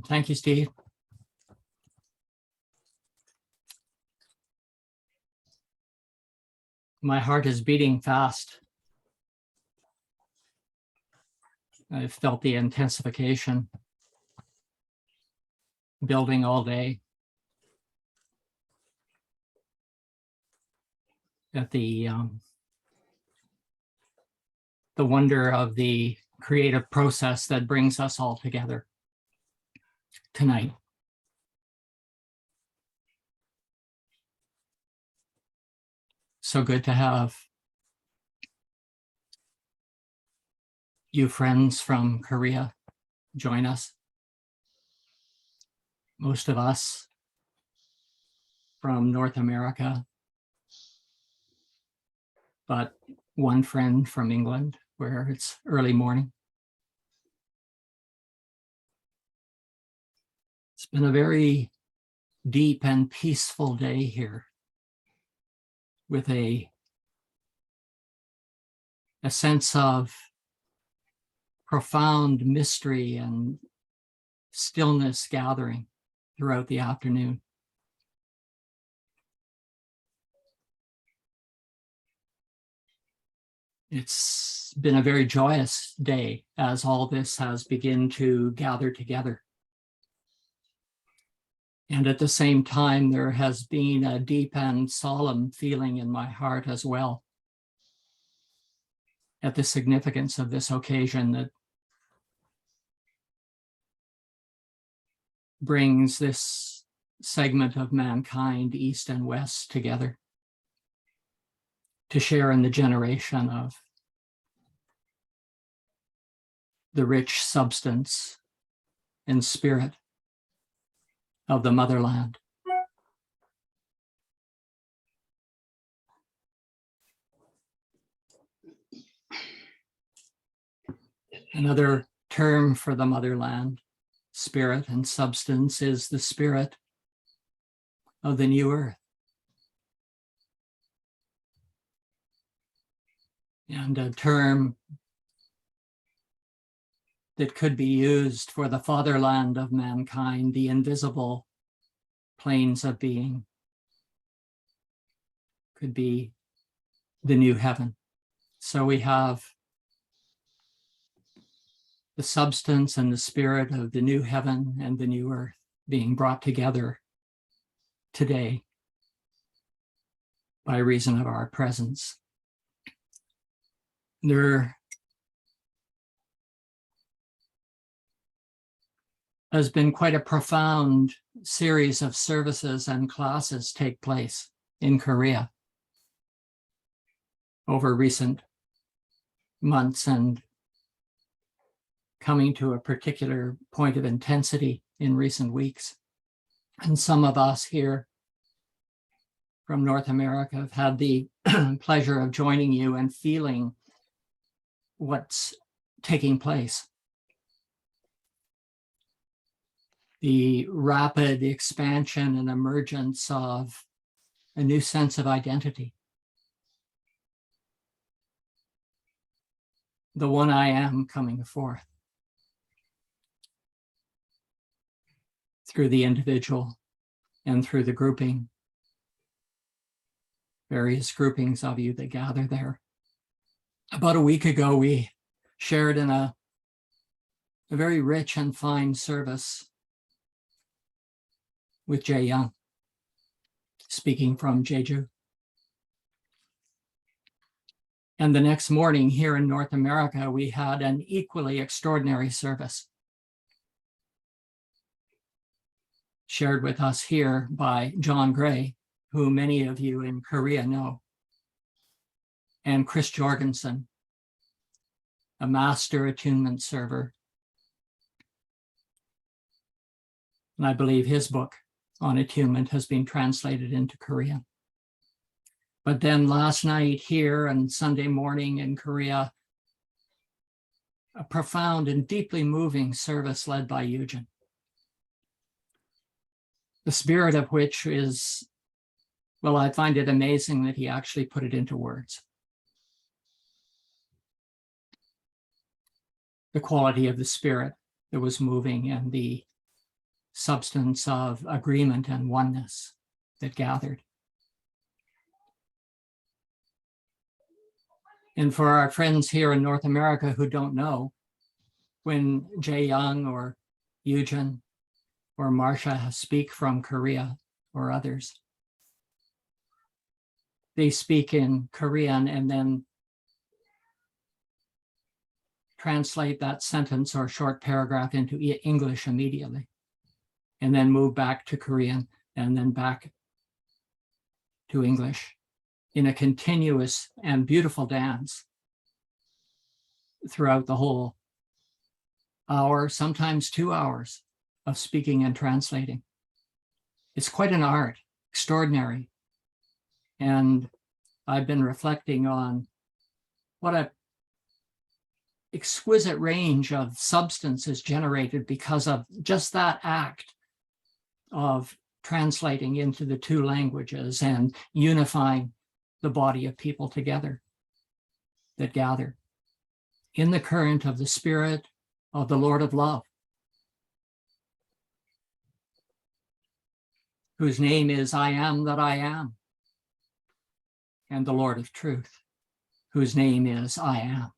Thank you, Steve. My heart is beating fast. I've felt the intensification building all day. At the wonder of the creative process that brings us all together tonight. So good to have you friends from Korea join us. Most of us from North America, but one friend from England where it's early morning. It's been a very deep and peaceful day here with a sense of profound mystery and stillness gathering throughout the afternoon. It's been a very joyous day as all this has begun to gather together. And at the same time, there has been a deep and solemn feeling in my heart as well at the significance of this occasion that brings this segment of mankind, East and West, together to share in the generation of the rich substance and spirit of the motherland. Another term for the motherland, spirit and substance, is the spirit of the new earth. And a term that could be used for the fatherland of mankind, the invisible planes of being, could be the new heaven. So we have the substance and the spirit of the new heaven and the new earth being brought together today by reason of our presence. There has been quite a profound series of services and classes take place in Korea over recent months, and coming to a particular point of intensity in recent weeks. And some of us here from North America have had the pleasure of joining you and feeling what's taking place. The rapid expansion and emergence of a new sense of identity. The one I am coming forth through the individual and through the grouping, various groupings of you that gather there. About a week ago, we shared in a very rich and fine service with Jay Young, speaking from Jeju. And the next morning here in North America, we had an equally extraordinary service shared with us here by John Gray, who many of you in Korea know, and Chris Jorgensen, a master attunement server. And I believe his book on attunement has been translated into Korean. But then last night here and Sunday morning in Korea, a profound and deeply moving service led by Eugen, the spirit of which is, well, I find it amazing that he actually put it into words. The quality of the spirit that was moving and the substance of agreement and oneness that gathered. And for our friends here in North America who don't know, when Jae Young or Eugen or Marcia speak from Korea or others, they speak in Korean and then translate that sentence or short paragraph into English immediately, and then move back to Korean and then back to English in a continuous and beautiful dance throughout the whole hour, sometimes 2 hours of speaking and translating. It's quite an art, extraordinary. And I've been reflecting on what a exquisite range of substance is generated because of just that act of translating into the two languages and unifying the body of people together that gather in the current of the Spirit of the Lord of Love, whose name is I Am That I Am, and the Lord of Truth, whose name is I Am.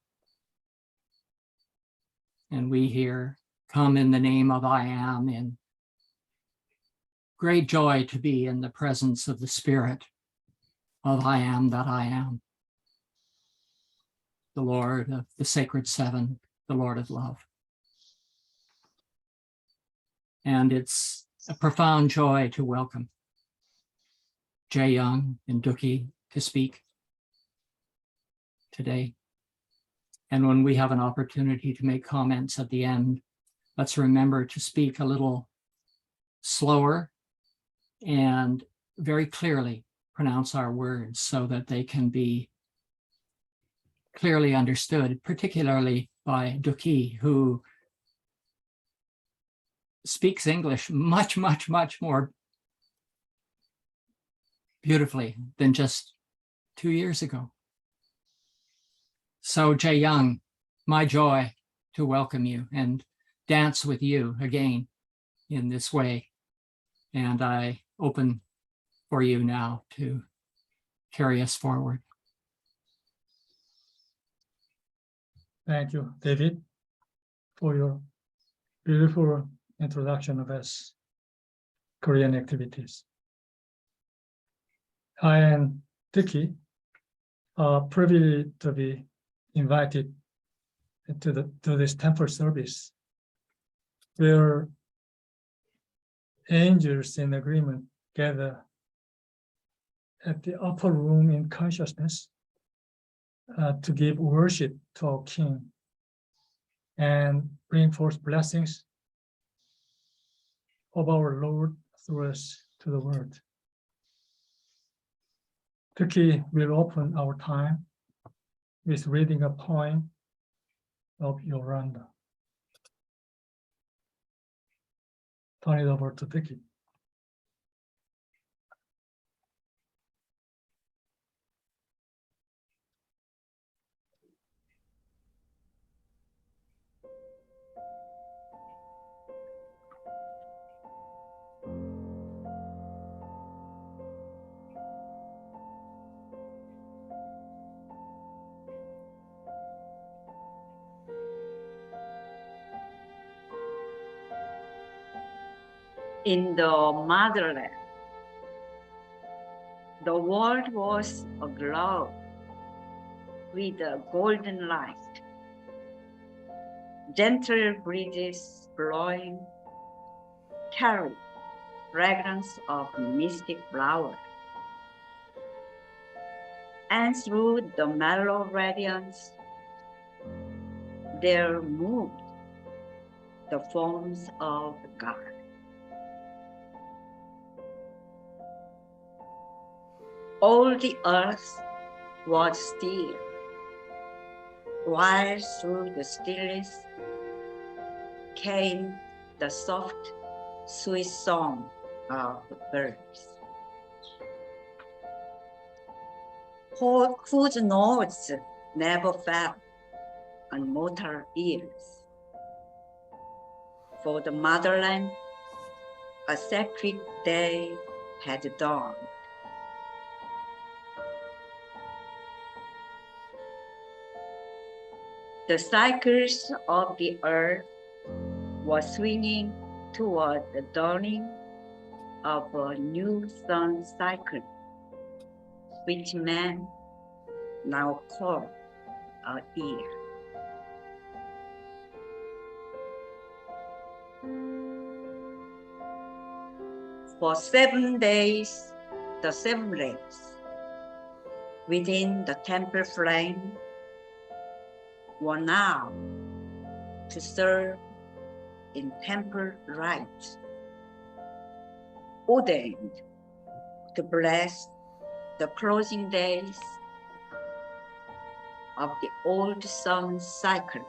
And we here come in the name of I Am in great joy to be in the presence of the Spirit of I Am That I Am, the Lord of the Sacred Seven, the Lord of Love. And it's a profound joy to welcome Jae Young and Dookie to speak today. And when we have an opportunity to make comments at the end, let's remember to speak a little slower and very clearly pronounce our words so that they can be clearly understood, particularly by Dookie, who speaks English much, much, much more beautifully than just 2 years ago. So Jae Young, my joy to welcome you and dance with you again in this way. And I open for you now to carry us forward. Thank you, David, for your beautiful introduction of us Korean activities. I and Dookie are privileged to be invited to this temple service, where angels in agreement gather at the upper room in consciousness to give worship to our King and bring forth blessings of our Lord through us to the world. Dookie will open our time with reading a poem of Yolanda. Turn it over to Dookie. In the motherland, the world was aglow with a golden light. Gentle breezes blowing carried fragrance of mystic flower. And through the mellow radiance, there moved the forms of God. All the earth was still, while through the stillness came the soft, sweet song of birds, whose notes never fell on mortal ears. For the motherland a sacred day had dawned. The cycles of the earth were swinging toward the dawning of a new sun cycle, which man now call a year. For 7 days, the 7 rays within the temple flame were now to serve in temple rites, ordained to bless the closing days of the old sun cycle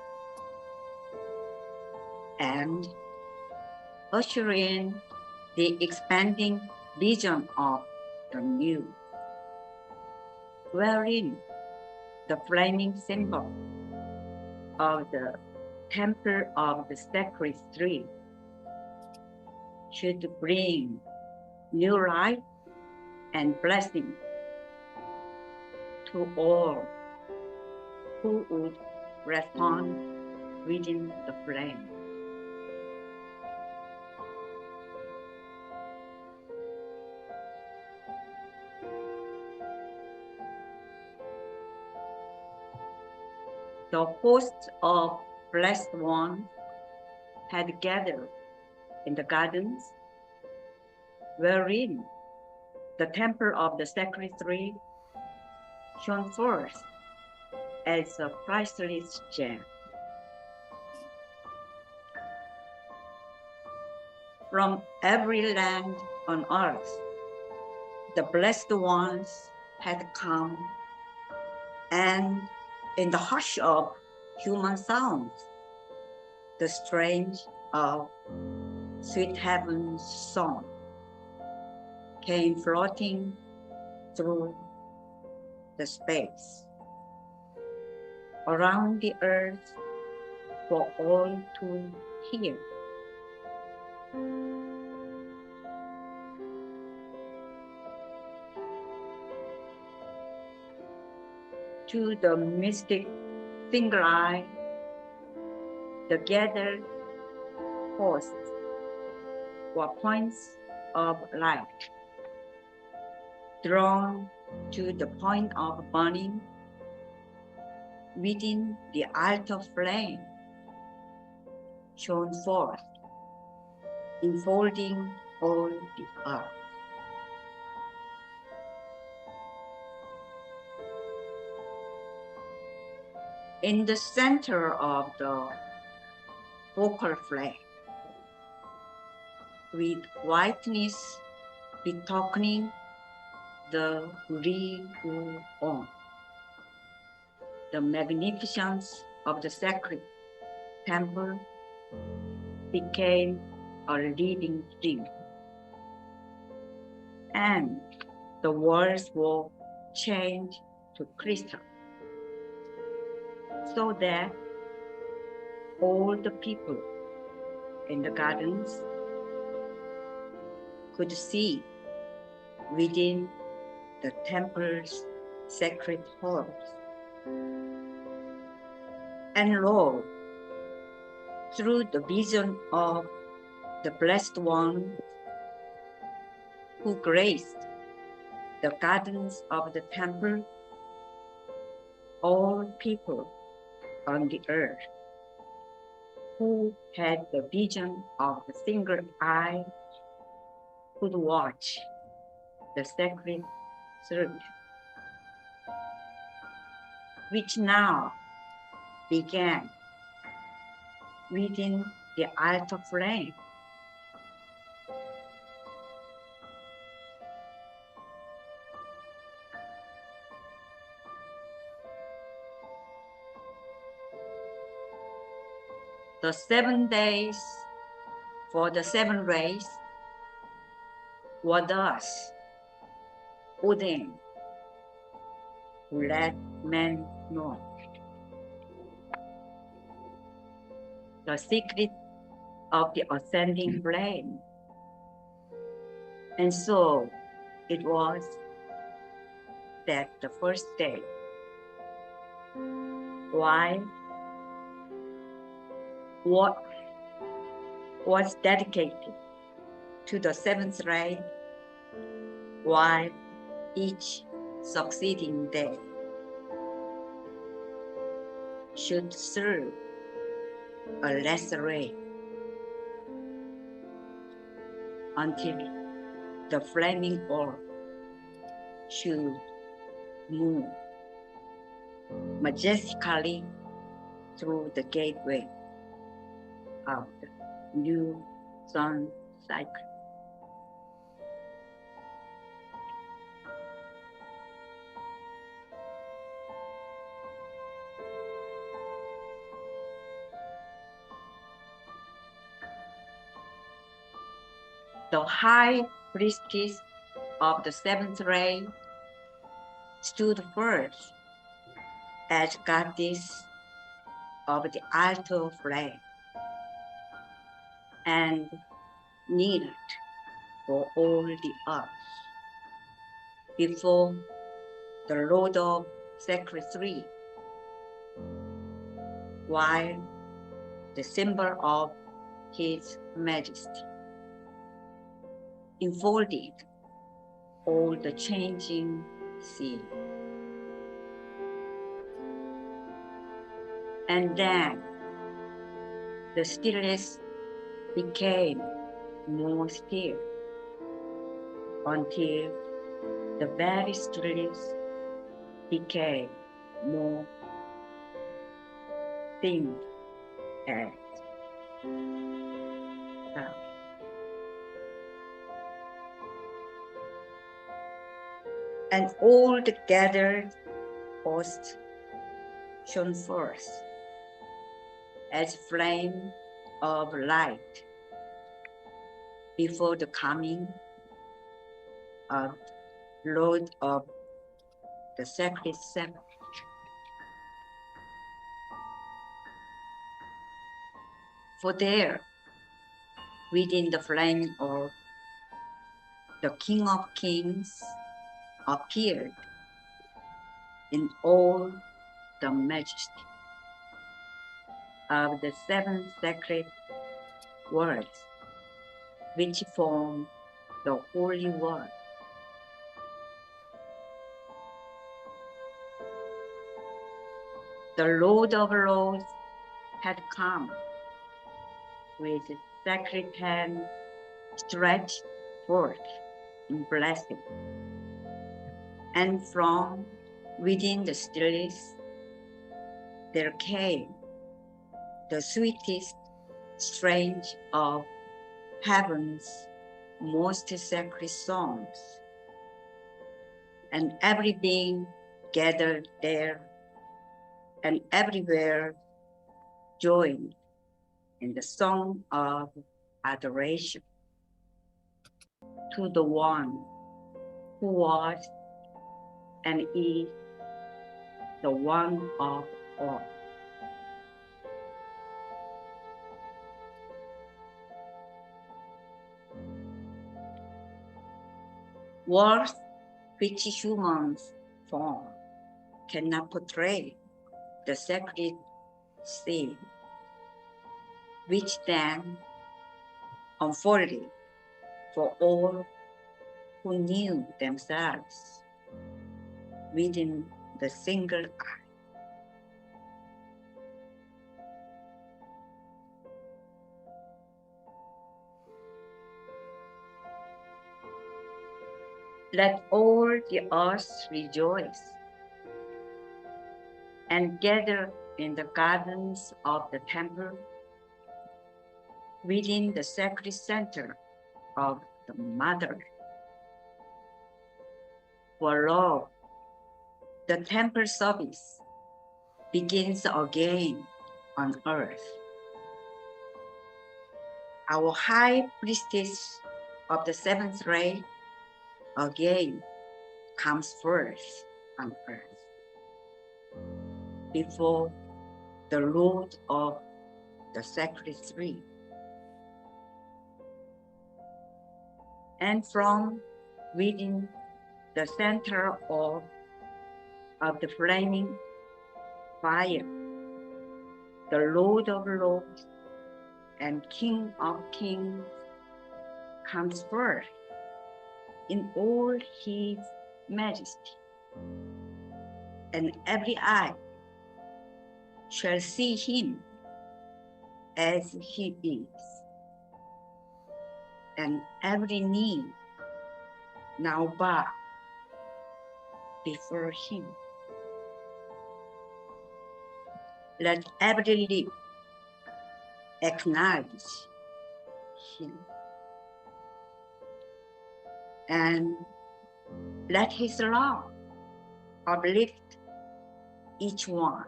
and usher in the expanding vision of the new, wherein the flaming symbol of the temple of the sacred tree should bring new life and blessing to all who would respond within the flame. The hosts of blessed ones had gathered in the gardens wherein the temple of the sacred tree shone forth as a priceless gem. From every land on earth, the blessed ones had come, and in the hush of human sounds, the strains of sweet heaven's song came floating through the space around the earth for all to hear. To the mystic single eye, the gathered hosts were points of light, drawn to the point of burning within the altar flame, shone forth, enfolding all the earth. In the center of the focal flame, with whiteness betokening the on, the magnificence of the sacred temple became a living thing, and the walls were changed to crystal, so that all the people in the gardens could see within the temple's sacred halls. And lo, through the vision of the Blessed One who graced the gardens of the temple, all people on the earth who had the vision of the single eye could watch the sacred service, which now began within the altar flame. The 7 days for the 7 rays were thus ordained to let men know the secret of the ascending flame And so it was that the first day, why what was dedicated to the seventh ray, while each succeeding day should serve a lesser ray until the flaming orb should move majestically through the gateway of the new sun cycle. The high priestess of the seventh ray stood first as goddess of the altar flame and kneeled for all the earth before the Lord of Sacred Three, while the symbol of His Majesty enfolded all the changing sea. And then the stillness became more still until the very stillness became more thin as sound. And all the gathered host shone forth as flame of light before the coming of Lord of the Sacred Seven. For there, within the flaming orb, the King of Kings appeared in all the majesty of the seven sacred words which form the holy word. The Lord of Lords had come with his sacred hand stretched forth in blessing, and from within the stillness there came the sweetest strain of heaven's most sacred songs, and every being gathered there and everywhere joined in the song of adoration to the one who was and is the one of all. Words which humans form cannot portray the sacred scene, which then unfolded for all who knew themselves within the single eye. Let all the earth rejoice and gather in the gardens of the temple within the sacred center of the Mother. For lo, the temple service begins again on earth. Our high priestess of the seventh ray again comes first on earth before the Lord of the Sacred Three. And from within the center of the flaming fire, the Lord of Lords and King of Kings comes forth in all his majesty, and every eye shall see him as he is, and every knee now bow before him. Let every lip acknowledge him, and let his love uplift each one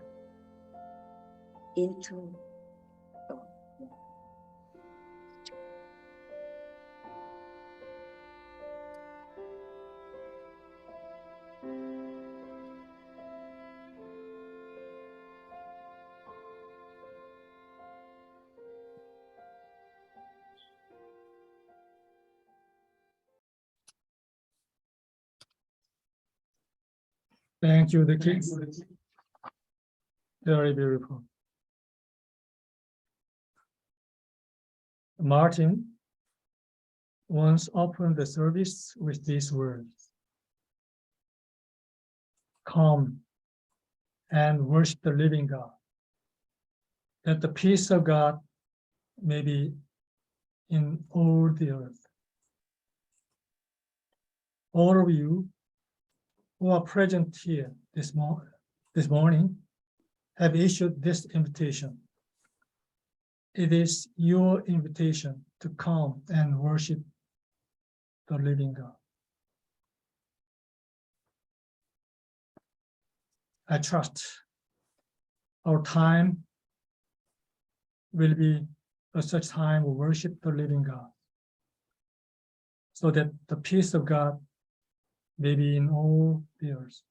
into the one. Thank you, the kids. Very beautiful. Martin once opened the service with these words: "Come and worship the living God, that the peace of God may be in all the earth." All of you who are present here this morning have issued this invitation. It is your invitation to come and worship the living God. I trust our time will be such time we worship the living God, so that the peace of God may be in all the earth.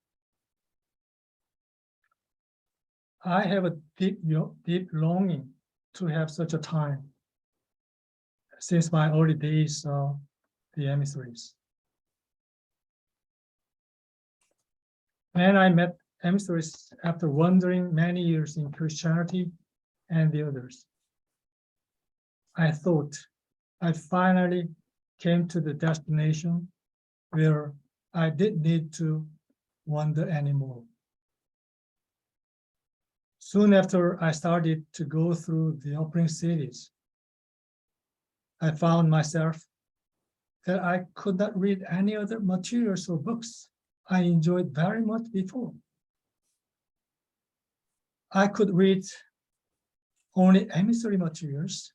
I have a deep longing to have such a time since my early days of the emissaries. When I met emissaries after wandering many years in Christianity and the others, I thought I finally came to the destination where I didn't need to wander anymore. Soon after I started to go through the opening cities, I found myself that I could not read any other materials or books I enjoyed very much before. I could read only emissary materials,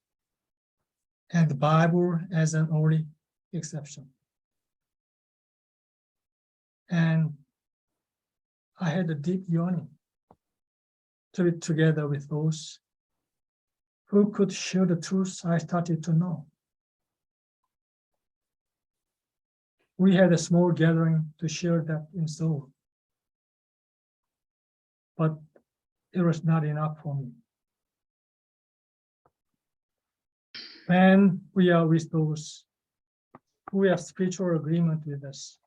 and the Bible as an only exception. And I had a deep yearning to be together with those who could share the truths I started to know. We had a small gathering to share that in Seoul, but it was not enough for me. When we are with those who have spiritual agreement with us,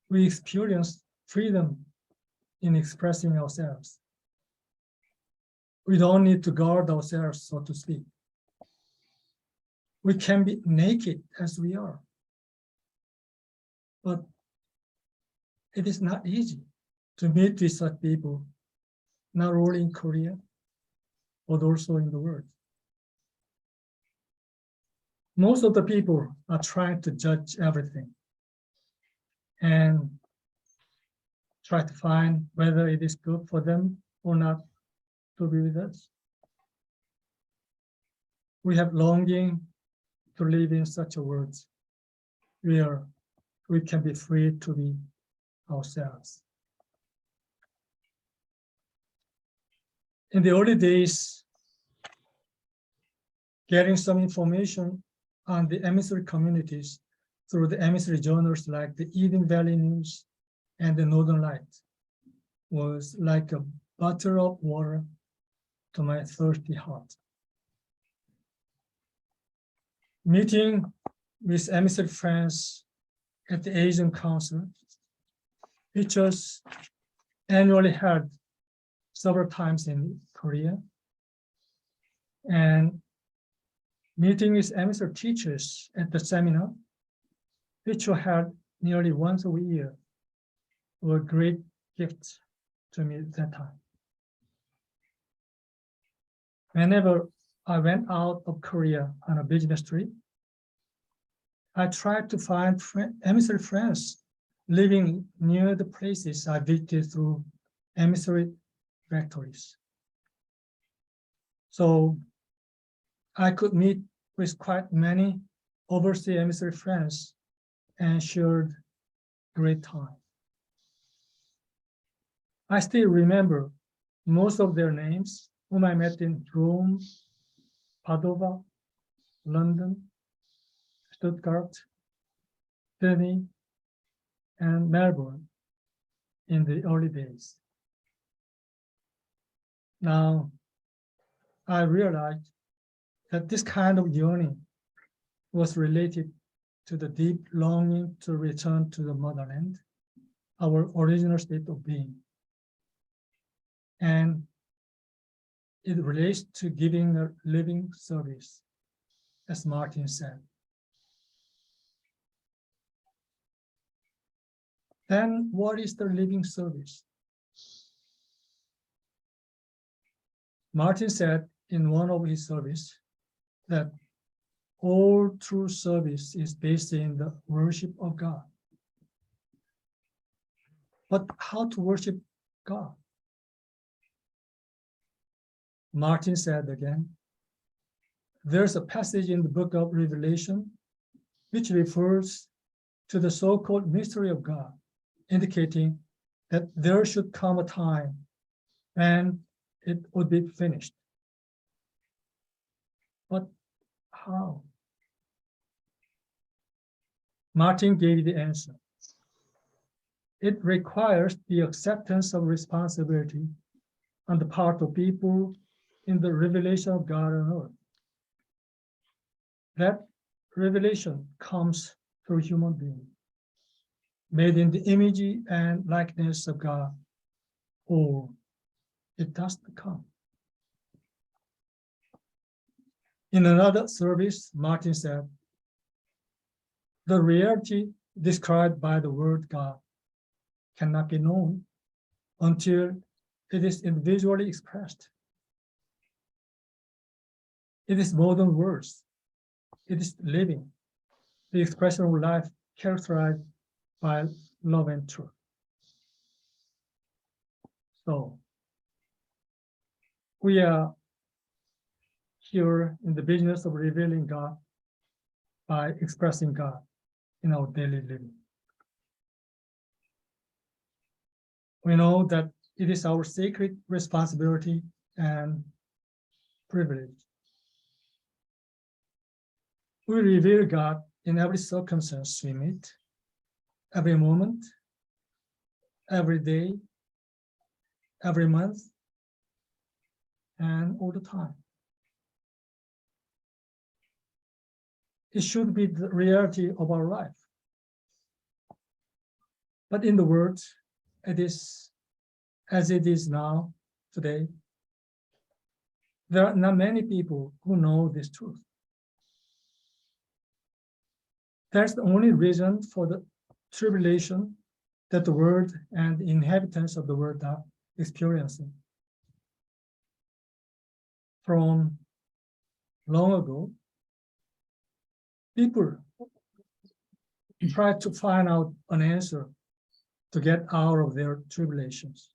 we experience freedom in expressing ourselves. We don't need to guard ourselves, so to speak. We can be naked as we are. But it is not easy to meet with such people, not only in Korea, but also in the world. Most of the people are trying to judge everything and try to find whether it is good for them or not to be with us. We have longing to live in such a world where we can be free to be ourselves. In the early days, getting some information on the emissary communities through the emissary journals like the Eden Valley News and the Northern Light was like a bottle of water to my thirsty heart. Meeting with emissary friends at the Asian Council, which was annually held several times in Korea, and meeting with emissary teachers at the seminar, which were held nearly once a year, were great gifts to me at that time. Whenever I went out of Korea on a business trip, I tried to find emissary friends living near the places I visited through emissary rectories. So I could meet with quite many overseas emissary friends and shared great time. I still remember most of their names, whom I met in Rome, Padova, London, Stuttgart, Sydney, and Melbourne in the early days. Now, I realized that this kind of yearning was related to the deep longing to return to the motherland, our original state of being. And it relates to giving a living service, as Martin said. Then what is the living service? Martin said in one of his services that all true service is based in the worship of God. But how to worship God? Martin said again, there's a passage in the book of Revelation which refers to the so-called mystery of God, indicating that there should come a time when it would be finished. But how? Martin gave the answer. It requires the acceptance of responsibility on the part of people in the revelation of God on earth. That revelation comes through human beings, made in the image and likeness of God, or it does not come. In another service, Martin said, the reality described by the word God cannot be known until it is individually expressed. It is more than words. It is living, the expression of life characterized by love and truth. So we are here in the business of revealing God by expressing God in our daily living. We know that it is our sacred responsibility and privilege. We reveal God in every circumstance we meet, every moment, every day, every month, and all the time. It should be the reality of our life. But in the world, it is as it is now, today, there are not many people who know this truth. That's the only reason for the tribulation that the world and the inhabitants of the world are experiencing. From long ago, people tried to find out an answer to get out of their tribulations.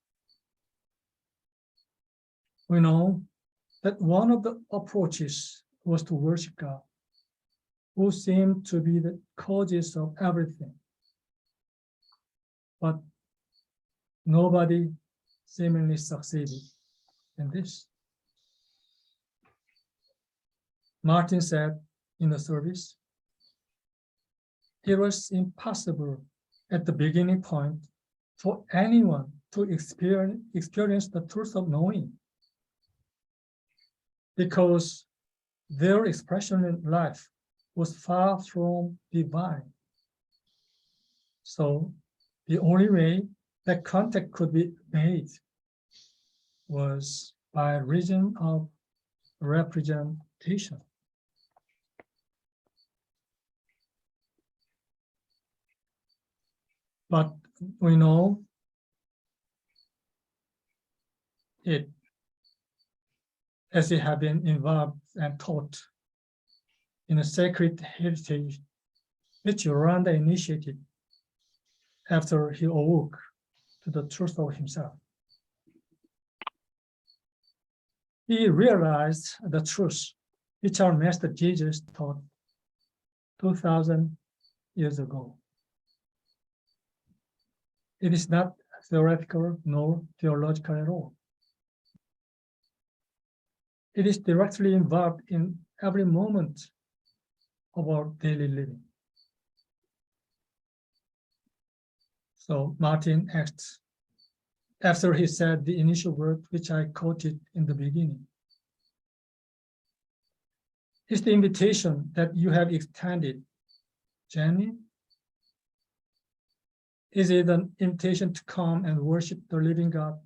We know that one of the approaches was to worship God, who seemed to be the causes of everything. But nobody seemingly succeeded in this. Martin said in the service, it was impossible at the beginning point for anyone to experience the truth of knowing, because their expression in life was far from divine. So the only way that contact could be made was by reason of representation. But we know it, as it had been involved and taught in a sacred heritage which Rwanda initiated after he awoke to the truth of himself. He realized the truth which our Master Jesus taught 2,000 years ago. It is not theoretical nor theological at all. It is directly involved in every moment of our daily living. So Martin asked, after he said the initial word which I quoted in the beginning, is the invitation that you have extended genuine? Is it an invitation to come and worship the living God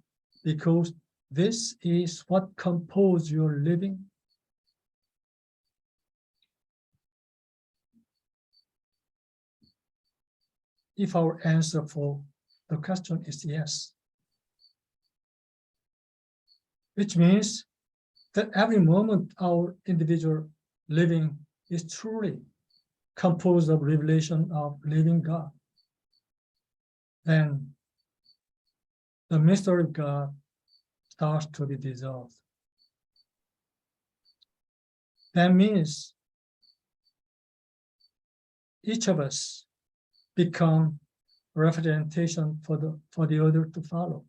because this is what composes your living? If our answer for the question is yes, which means that every moment our individual living is truly composed of revelation of living God, then the mystery of God starts to be dissolved. That means each of us become representation for the other to follow.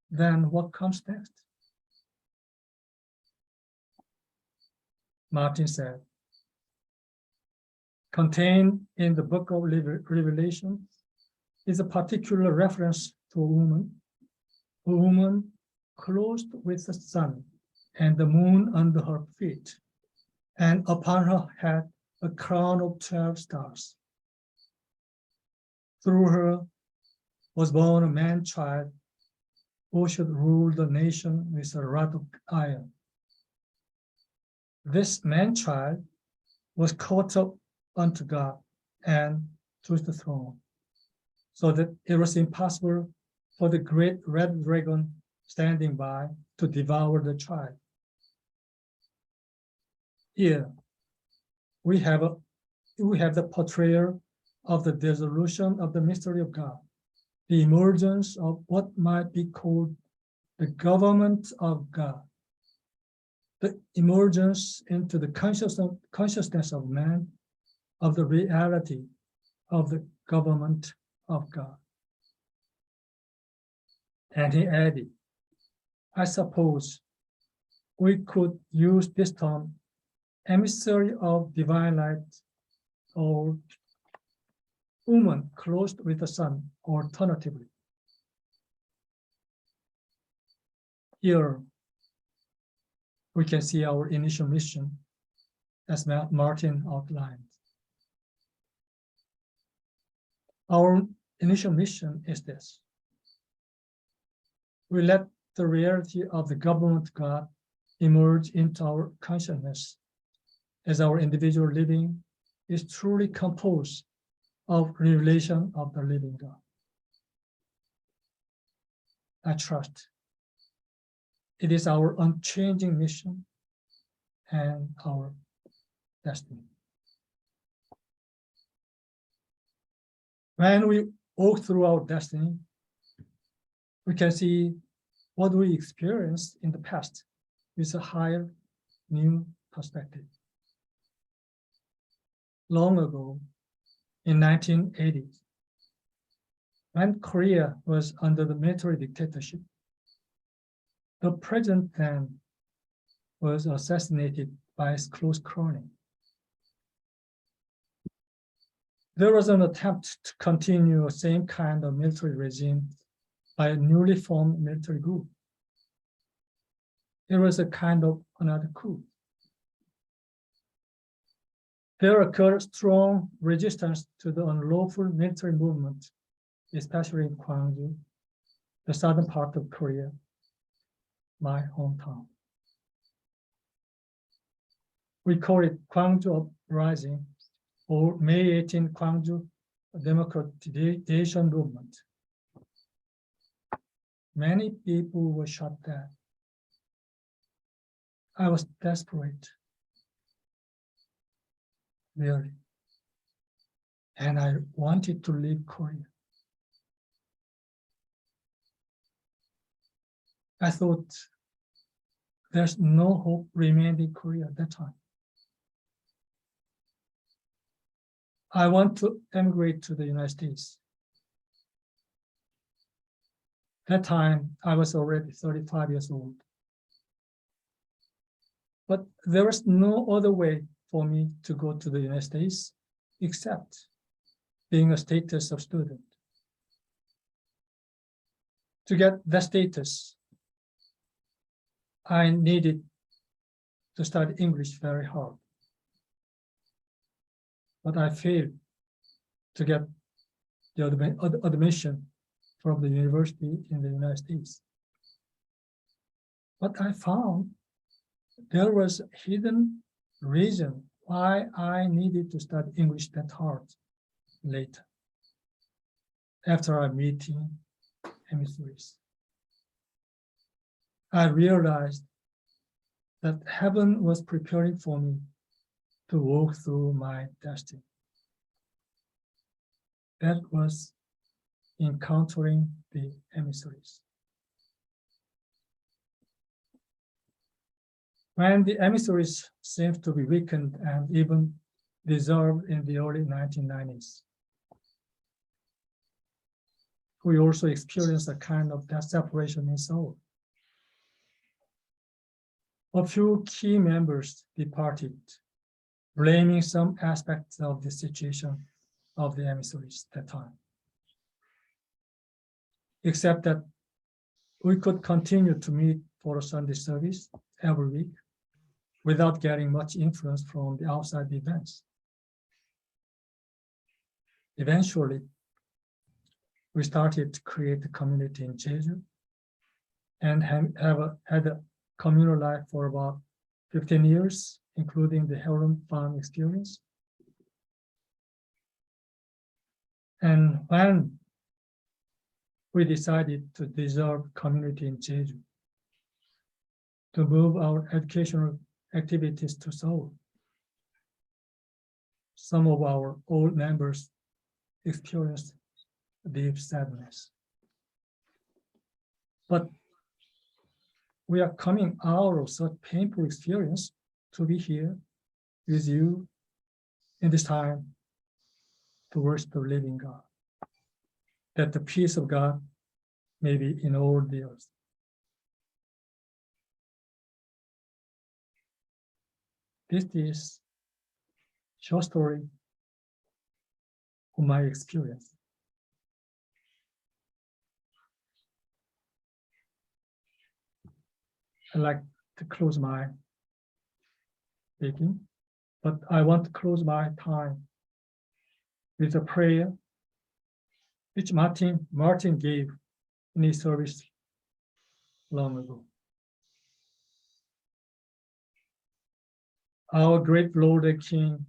Then what comes next? Martin said, contained in the book of Revelation is a particular reference to a woman clothed with the sun and the moon under her feet, and upon her head a crown of 12 stars. Through her was born a man-child who should rule the nation with a rod of iron. This man-child was caught up unto God and to the throne, so that it was impossible for the great red dragon standing by to devour the child. Here we have the portrayal of the dissolution of the mystery of God, the emergence of what might be called the government of God, the emergence into the consciousness of man of the reality of the government of God. And he added, I suppose we could use this term emissary of divine light or woman clothed with the sun alternatively. Here we can see our initial mission as Martin outlined. Our initial mission is this. We let the reality of the government of God emerge into our consciousness as our individual living is truly composed of revelation of the living God. I trust it is our unchanging mission and our destiny. When we walk through our destiny, we can see what we experienced in the past with a higher, new perspective. Long ago, in 1980, when Korea was under the military dictatorship, the president then was assassinated by his close crony. There was an attempt to continue the same kind of military regime by a newly formed military group. it was a kind of another coup. There occurred strong resistance to the unlawful military movement, especially in Gwangju, the southern part of Korea, my hometown. We call it Gwangju Uprising or May 18 Gwangju Democratization Movement. Many people were shot dead. I was desperate, really, and I wanted to leave Korea. I thought there's no hope remained in Korea at that time. I want to emigrate to the United States. That time, I was already 35 years old. But there was no other way for me to go to the United States except being a status of student. To get that status, I needed to study English very hard. But I failed to get the admission from the university in the United States. But I found there was a hidden reason why I needed to study English that hard later, after I meeting emissaries. I realized that heaven was preparing for me to walk through my destiny. That was encountering the emissaries. When the emissaries seemed to be weakened and even dissolved in the early 1990s, we also experienced a kind of that separation in Seoul. A few key members departed, blaming some aspects of the situation of the emissaries at that time. Except that we could continue to meet for a Sunday service every week without getting much influence from the outside events. Eventually, we started to create a community in Jeju and had a communal life for about 15 years, including the Heron Farm experience. And when we decided to dissolve community in Jeju, to move our educational activities to Seoul, some of our old members experienced deep sadness. But we are coming out of such painful experience to be here with you in this time to worship the living God, that the peace of God may be in all the earth. This is short story of my experience. I'd like to close my speaking, but I want to close my time with a prayer which Martin gave in his service long ago. Our great Lord and King,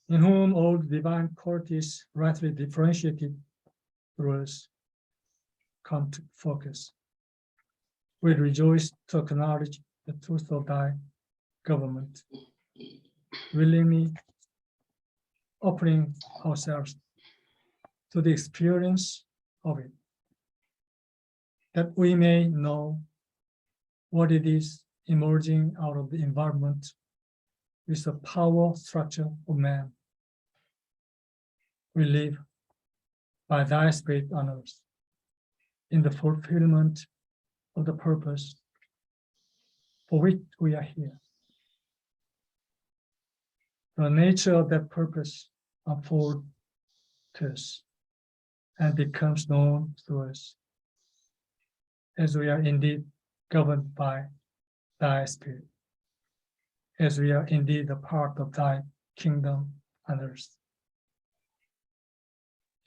in whom all the divine qualities rightly differentiated through us come to focus. We rejoice to acknowledge the truth of thy government, willingly opening ourselves to the experience of it, that we may know what it is emerging out of the environment with the power structure of man. We live by thy spirit on earth in the fulfillment of the purpose for which we are here. The nature of that purpose unfolds to us and becomes known to us as we are indeed governed by thy Spirit, as we are indeed a part of thy kingdom on earth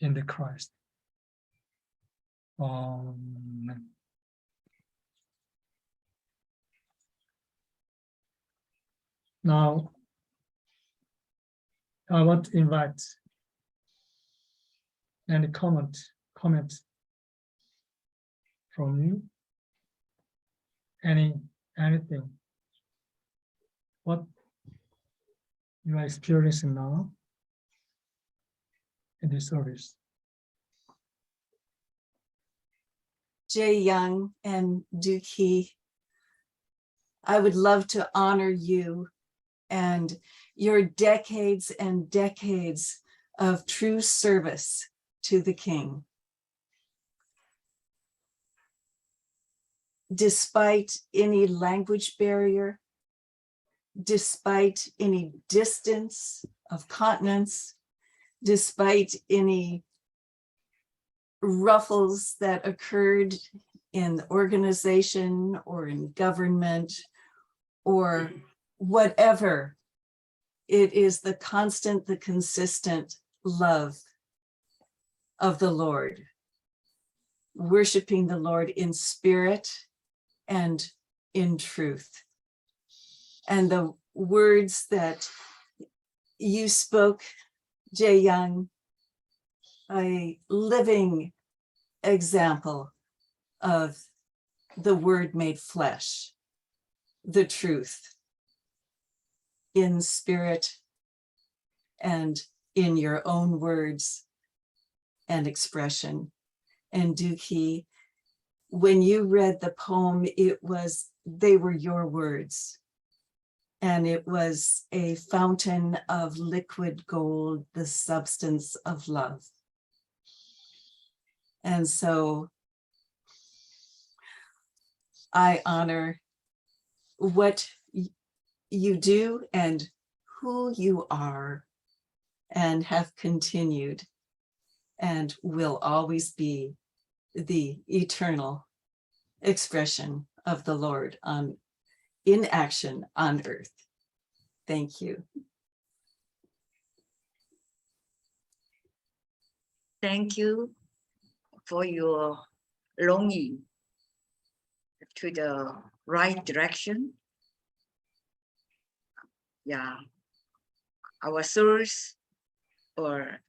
in the Christ. Amen. Now, I want to invite any comment from you. Anything. What you are experiencing now in this service. Jay Young and Dookie, I would love to honor you and your decades and decades of true service to the King. Despite any language barrier, despite any distance of continents, despite any ruffles that occurred in organization or in government or whatever, it is the constant, the consistent love of the Lord, worshiping the Lord in spirit and in truth. And the words that you spoke, Jay Young, a living example of the word made flesh, the truth, in spirit and in your own words and expression. And Dookie, when you read the poem, they were your words. And it was a fountain of liquid gold, the substance of love. And so I honor what you do and who you are and have continued and will always be the eternal expression of the Lord in action on earth. Thank you. Thank you for your longing to the right direction. Yeah, our souls or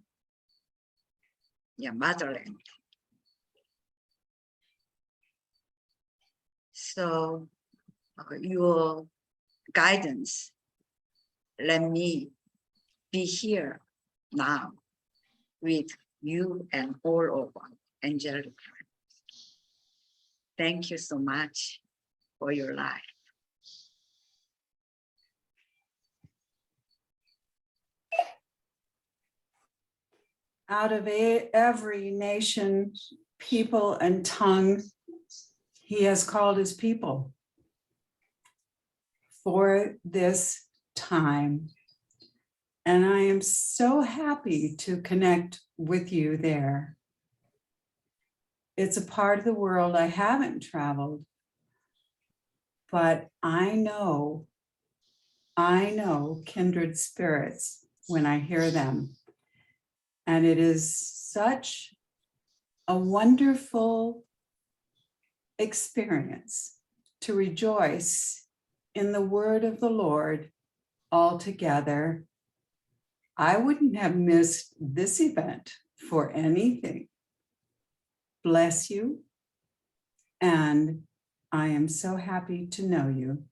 motherland. So your guidance, let me be here now with you and all of our angelic friends. Thank you so much for your life. Out of every nation, people, and tongue, he has called his people for this time. And I am so happy to connect with you there. It's a part of the world I haven't traveled, but I know kindred spirits when I hear them. And it is such a wonderful experience to rejoice in the word of the Lord all together. I wouldn't have missed this event for anything. Bless you. And I am so happy to know you.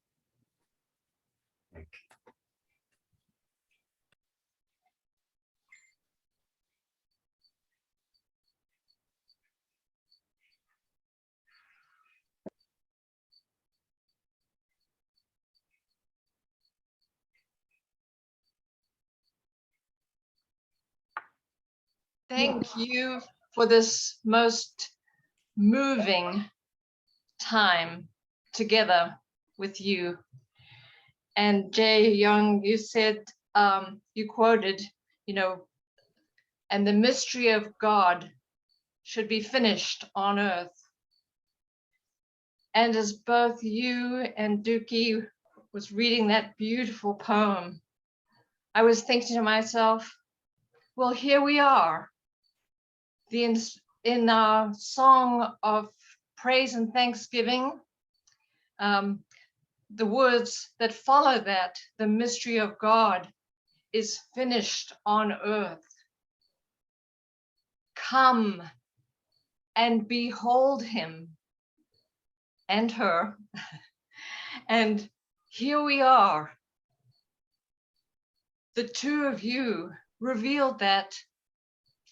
Thank you for this most moving time together with you. And Jay Young, you said, you quoted, and the mystery of God should be finished on earth. And as both you and Dookie was reading that beautiful poem, I was thinking to myself, well, here we are. In our song of praise and thanksgiving, the words that follow that, the mystery of God is finished on earth. Come and behold him and her. And here we are. The two of you revealed that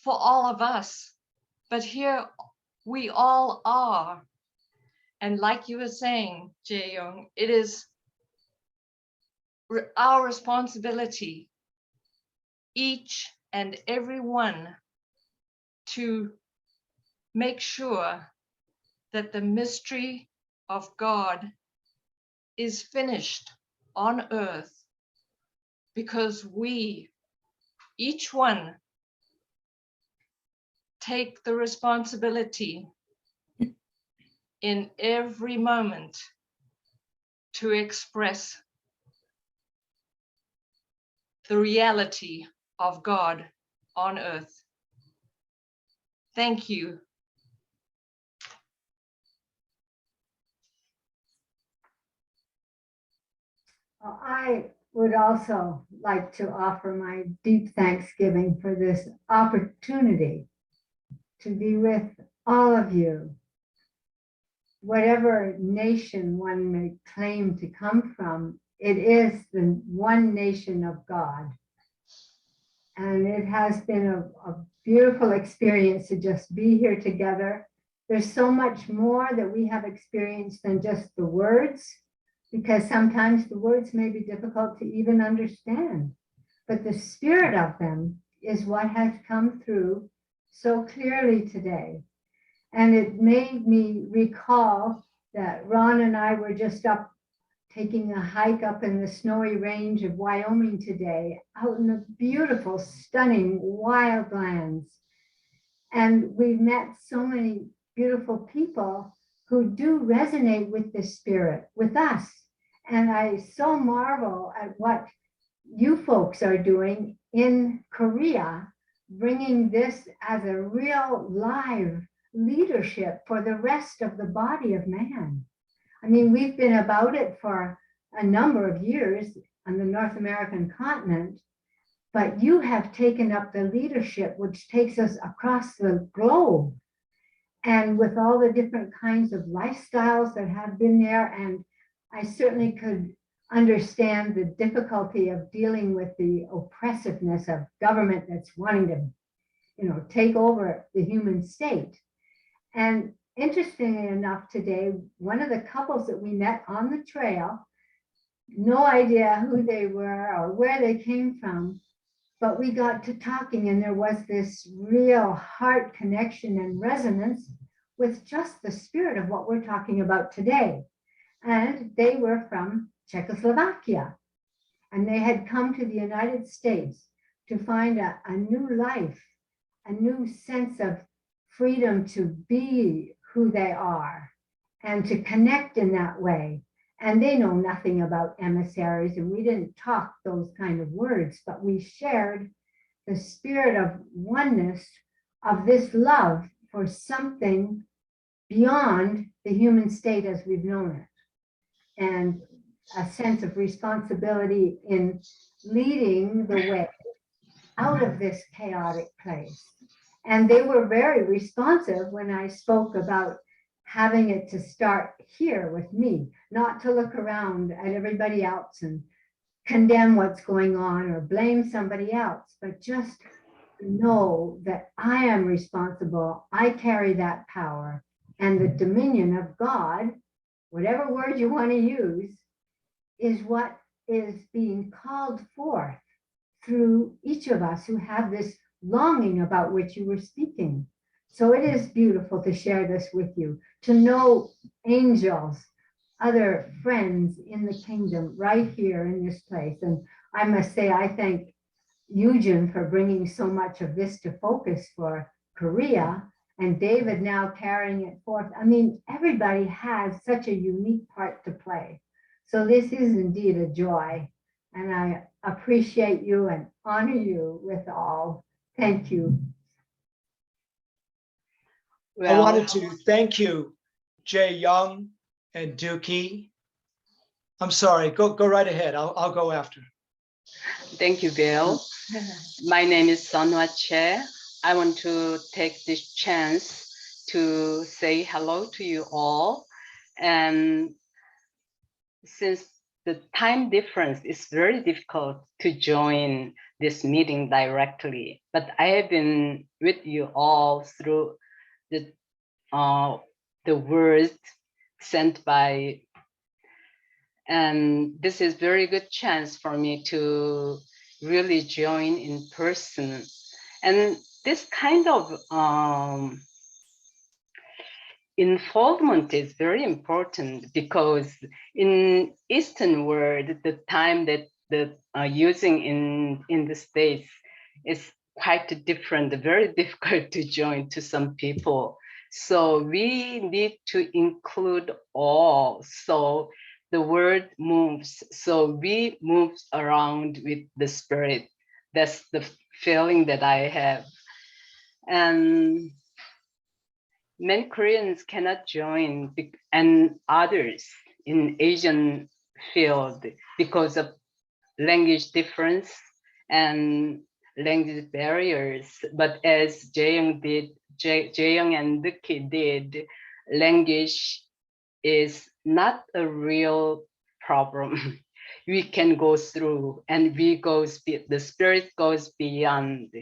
for all of us, but here we all are. And like you were saying, Jae Young, it is our responsibility, each and every one, to make sure that the mystery of God is finished on earth, because we, each one, take the responsibility in every moment to express the reality of God on earth. Thank you. Well, I would also like to offer my deep thanksgiving for this opportunity to be with all of you. Whatever nation one may claim to come from, it is the one nation of God. And it has been a beautiful experience to just be here together. There's so much more that we have experienced than just the words, because sometimes the words may be difficult to even understand. But the spirit of them is what has come through so clearly today. And it made me recall that Ron and I were just up taking a hike up in the snowy range of Wyoming today, out in the beautiful, stunning wildlands. And we've met so many beautiful people who do resonate with the spirit, with us. And I so marvel at what you folks are doing in Korea, bringing this as a real live leadership for the rest of the body of man. I mean, we've been about it for a number of years on the North American continent, but you have taken up the leadership, which takes us across the globe. And with all the different kinds of lifestyles that have been there, and I certainly could understand the difficulty of dealing with the oppressiveness of government that's wanting to, take over the human state. And interestingly enough, today, one of the couples that we met on the trail, no idea who they were or where they came from, but we got to talking, and there was this real heart connection and resonance with just the spirit of what we're talking about today. And they were from Czechoslovakia, and they had come to the United States to find a new life, a new sense of freedom to be who they are and to connect in that way. And they know nothing about emissaries, and we didn't talk those kind of words, but we shared the spirit of oneness, of this love for something beyond the human state as we've known it, and a sense of responsibility in leading the way out of this chaotic place. And they were very responsive when I spoke about having it to start here with me, not to look around at everybody else and condemn what's going on or blame somebody else, but just know that I am responsible. I carry that power, and the dominion of God, whatever word you want to use, is what is being called forth through each of us who have this longing about which you were speaking. So it is beautiful to share this with you, to know angels, other friends in the kingdom right here in this place. And I must say, I thank Eugen for bringing so much of this to focus for Korea and David now carrying it forth. I mean, everybody has such a unique part to play. So this is indeed a joy, and I appreciate you and honor you with all. Thank you. I wanted to thank you, Jay Young and Dookie. I'm sorry, go right ahead. I'll go after. Thank you, Bill. My name is Sunwa Che. I want to take this chance to say hello to you all. And since the time difference is very difficult to join this meeting directly, but I have been with you all through the words sent by, and this is very good chance for me to really join in person. And this kind of involvement is very important, because in Eastern world, the time that the using in the States is quite different, very difficult to join to some people. So we need to include all. So the word moves. So we move around with the Spirit. That's the feeling that I have. And many Koreans cannot join, and others in Asian field because of language difference and language barriers. But as Jaeyoung and Dookie did, language is not a real problem. We can go through, and the Spirit goes beyond.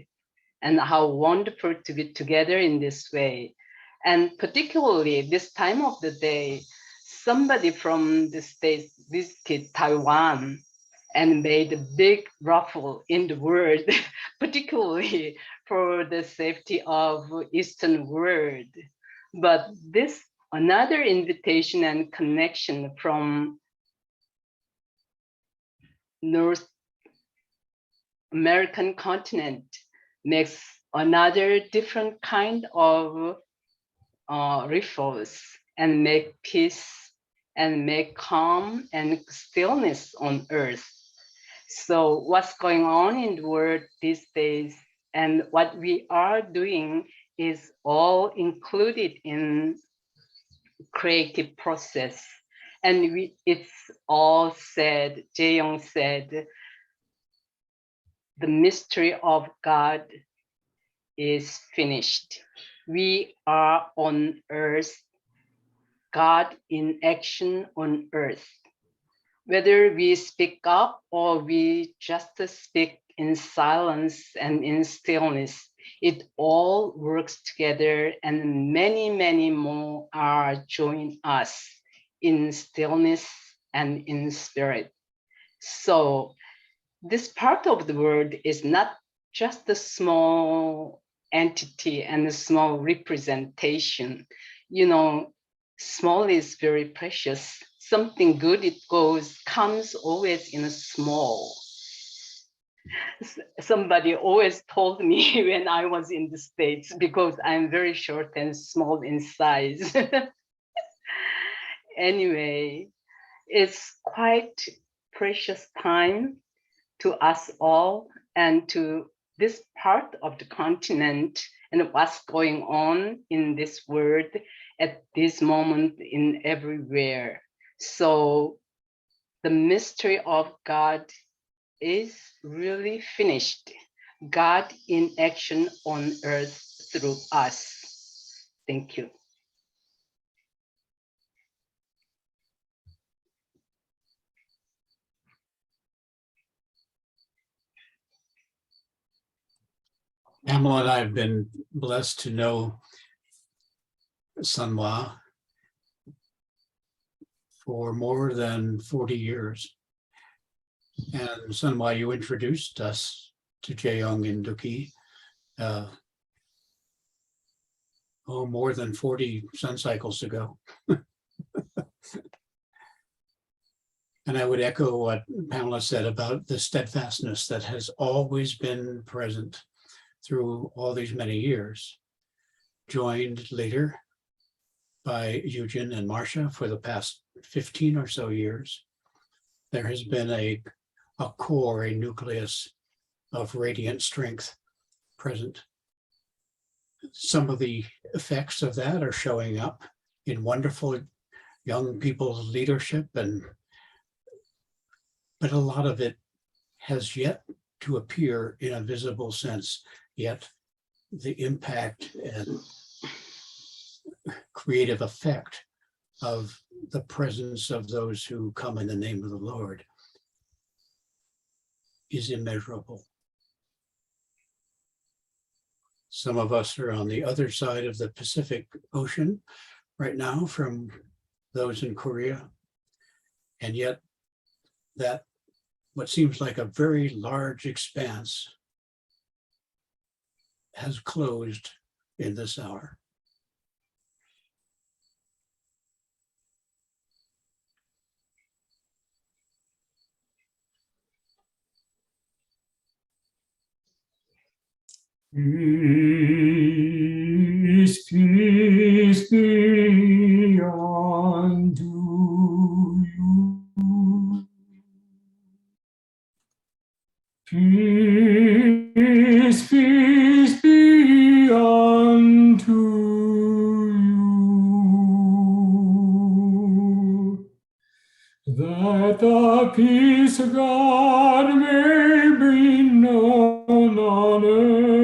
And how wonderful to be together in this way. And particularly this time of the day, somebody from the States visited Taiwan and made a big ruffle in the world, particularly for the safety of Eastern world. But this another invitation and connection from North American continent makes another different kind of ripples, and make peace and make calm and stillness on earth. So what's going on in the world these days and what we are doing is all included in creative process. And it's all said, Jaeyoung said, the mystery of God is finished. We are on earth, God in action on earth. Whether we speak up or we just speak in silence and in stillness, it all works together, and many, many more are joining us in stillness and in spirit. So this part of the world is not just a small entity and a small representation. You know, small is very precious. Something good, comes always in a small. Somebody always told me when I was in the States, because I'm very short and small in size. Anyway, it's quite precious time to us all and to this part of the continent and what's going on in this world at this moment in everywhere. So the mystery of God is really finished. God in action on earth through us. Thank you. Pamela and I have been blessed to know Sunwa for more than 40 years. And Sunwa, you introduced us to Jaeyoung and Dookie more than 40 sun cycles ago. And I would echo what Pamela said about the steadfastness that has always been present through all these many years. joined later by Eugene and Marcia for the past 15 or so years, there has been a core, a nucleus of radiant strength present. Some of the effects of that are showing up in wonderful young people's leadership, but a lot of it has yet to appear in a visible sense, yet the impact and creative effect of the presence of those who come in the name of the Lord is immeasurable. Some of us are on the other side of the Pacific Ocean right now from those in Korea, and yet that what seems like a very large expanse has closed in this hour. Peace, peace be unto you. Peace, peace be unto you. That the peace of God may be known on earth.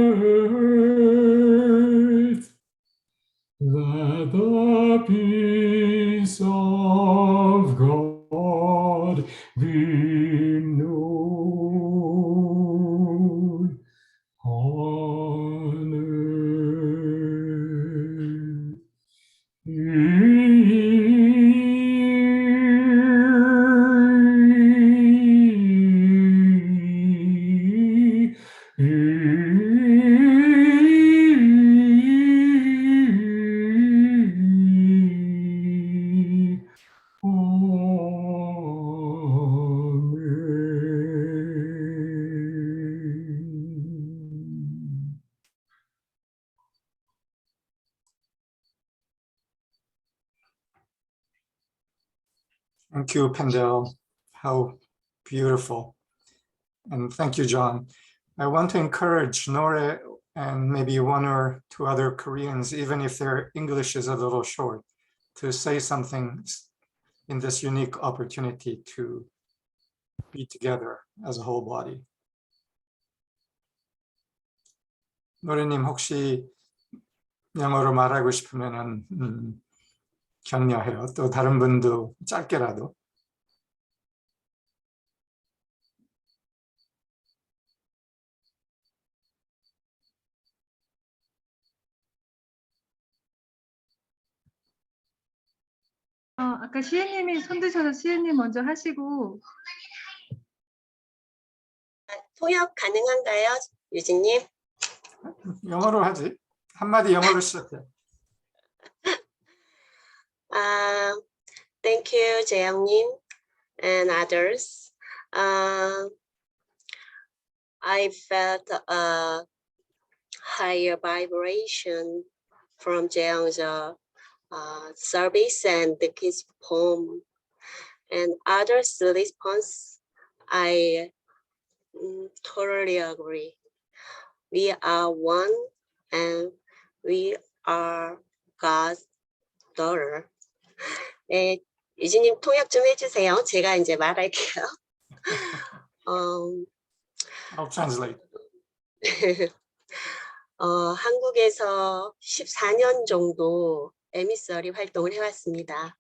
That the peace of God be known on Amen. Thank you, Pendel. How beautiful. And thank you, John. I want to encourage Nore and maybe one or two other Koreans, even if their English is a little short, to say something in this unique opportunity to be together as a whole body. 노래님 혹시 영어로 말하고 싶으면은 격려해요. 또 다른 분도 짧게라도. 아까 시애님이 손 드셔서 시애님 먼저 하시고. 통역 가능한가요, 유진님? 영어로 하지. 한마디 영어로 시작해. Thank you, 재영님 and others. I felt a higher vibration from Jeong's service and his poem, and others' response. I totally agree. We are one, and we are God's daughter. 네, 유진님 통역 좀 해주세요. 제가 이제 말할게요. I'll translate. 한국에서 14년 정도 에미서리 활동을 해왔습니다.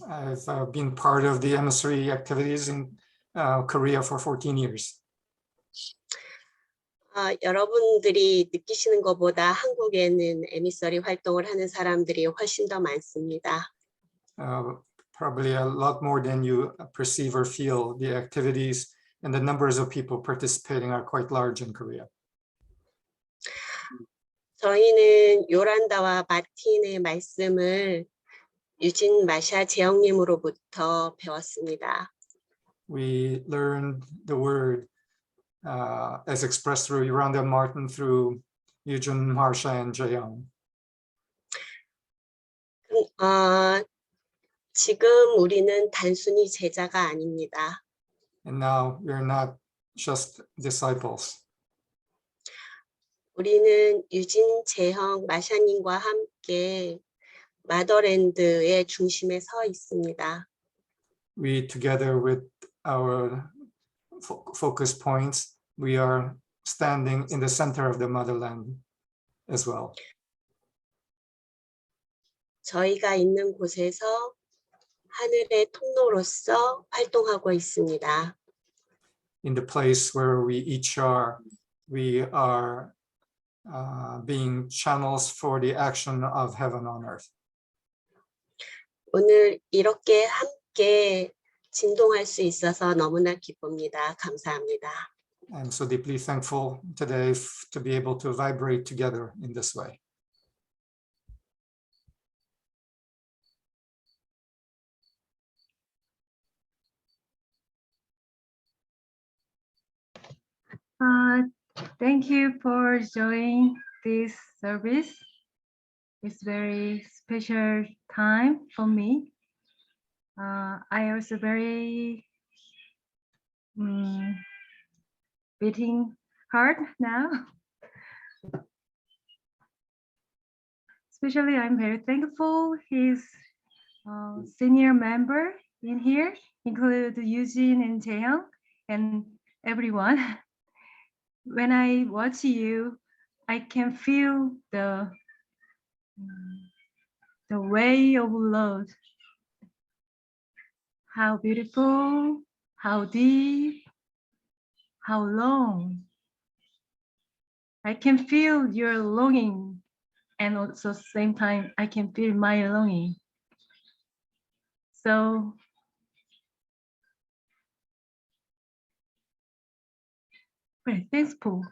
I've been part of the emissary activities in Korea for 14 years. 여러분들이 느끼시는 것보다 한국에는 에미서리 활동을 하는 사람들이 훨씬 더 많습니다. Probably a lot more than you perceive or feel. The activities and the numbers of people participating are quite large in Korea. 저희는 요란다와 마틴의 말씀을 유진, 마샤, 재영님으로부터 배웠습니다. We learned the word as expressed through Yolanda Martin, through Eugene, Marsha, and Jaeyoung. 지금 우리는 단순히 제자가 아닙니다. And now we're not just disciples. 우리는 유진, 재형, 마샤님과 함께 마더랜드의 중심에 서 있습니다. We, together with our focus points, we are standing in the center of the motherland as well. 저희가 있는 곳에서 하늘의 통로로서 활동하고 있습니다. In the place where we each are, we are being channels for the action of heaven on earth. 오늘 이렇게 함께 진동할 수 있어서 너무나 기쁩니다. 감사합니다. I'm so deeply thankful today to be able to vibrate together in this way. Thank you for joining this service. It's very special time for me. I also very beating hard now. Especially, I'm very thankful his senior member in here, include Eugene and Jaehyung and everyone. When I watch you, I can feel the way of love. How beautiful, how deep, how long. I can feel your longing, and also same time I can feel my longing. So very thankful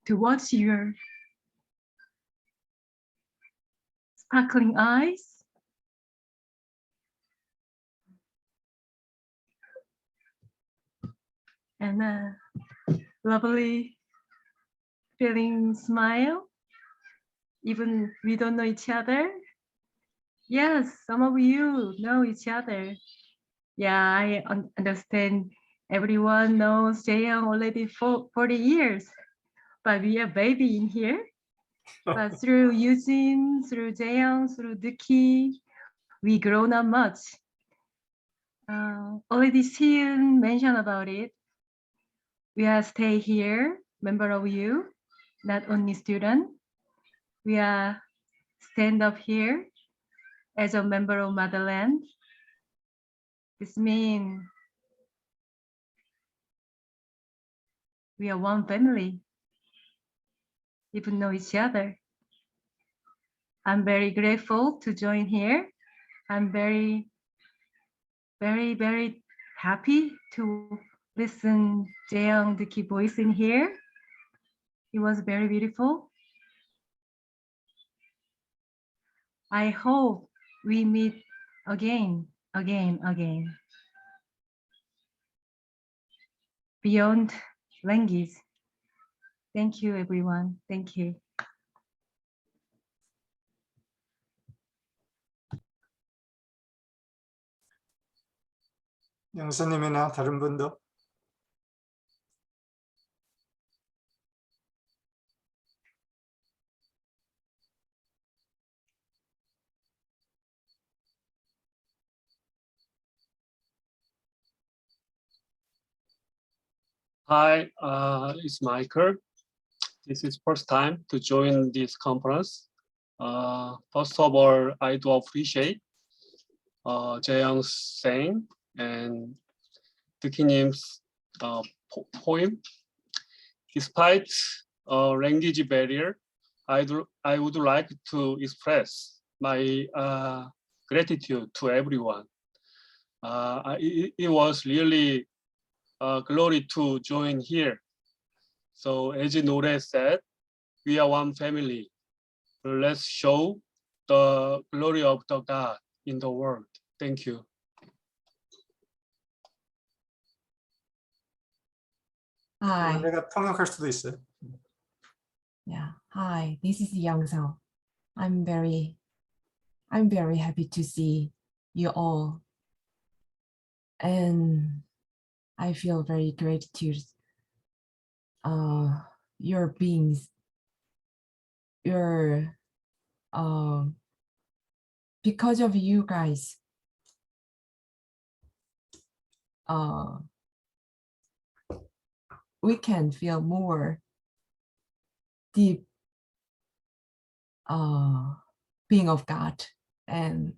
to watch your sparkling eyes, and a lovely feeling smile. Even we don't know each other. Yes, some of you know each other. Yeah, I understand everyone knows Jaehyung already for 40 years, but we are baby in here. But through Eugene, through Jaehyung, through Duki, we grown up much. Already Sian mentioned about it. We are stay here, member of you, not only student. We are stand up here as a member of Motherland. This means we are one family, even know each other. I'm very grateful to join here. I'm very, very, very happy to listen Jaehyung Duki voice in here. It was very beautiful. I hope we meet again. Beyond language. Thank you, everyone. Thank you. 영수님이나 다른 분도? Hi, it's Michael. This is first time to join this conference. First of all, I do appreciate Jaehyung saying and Duki님's poem. Despite language barrier, I would like to express my gratitude to everyone. It was really a glory to join here. So as Nore said, we are one family. Let's show the glory of the God in the world. Thank you. Hi. 내가 통역할 수도 있어요. Yeah. Hi, this is Young Seo. I'm very I'm very happy to see you all. And I feel very gratitude. Your beings, your because of you guys, we can feel more deep being of God, and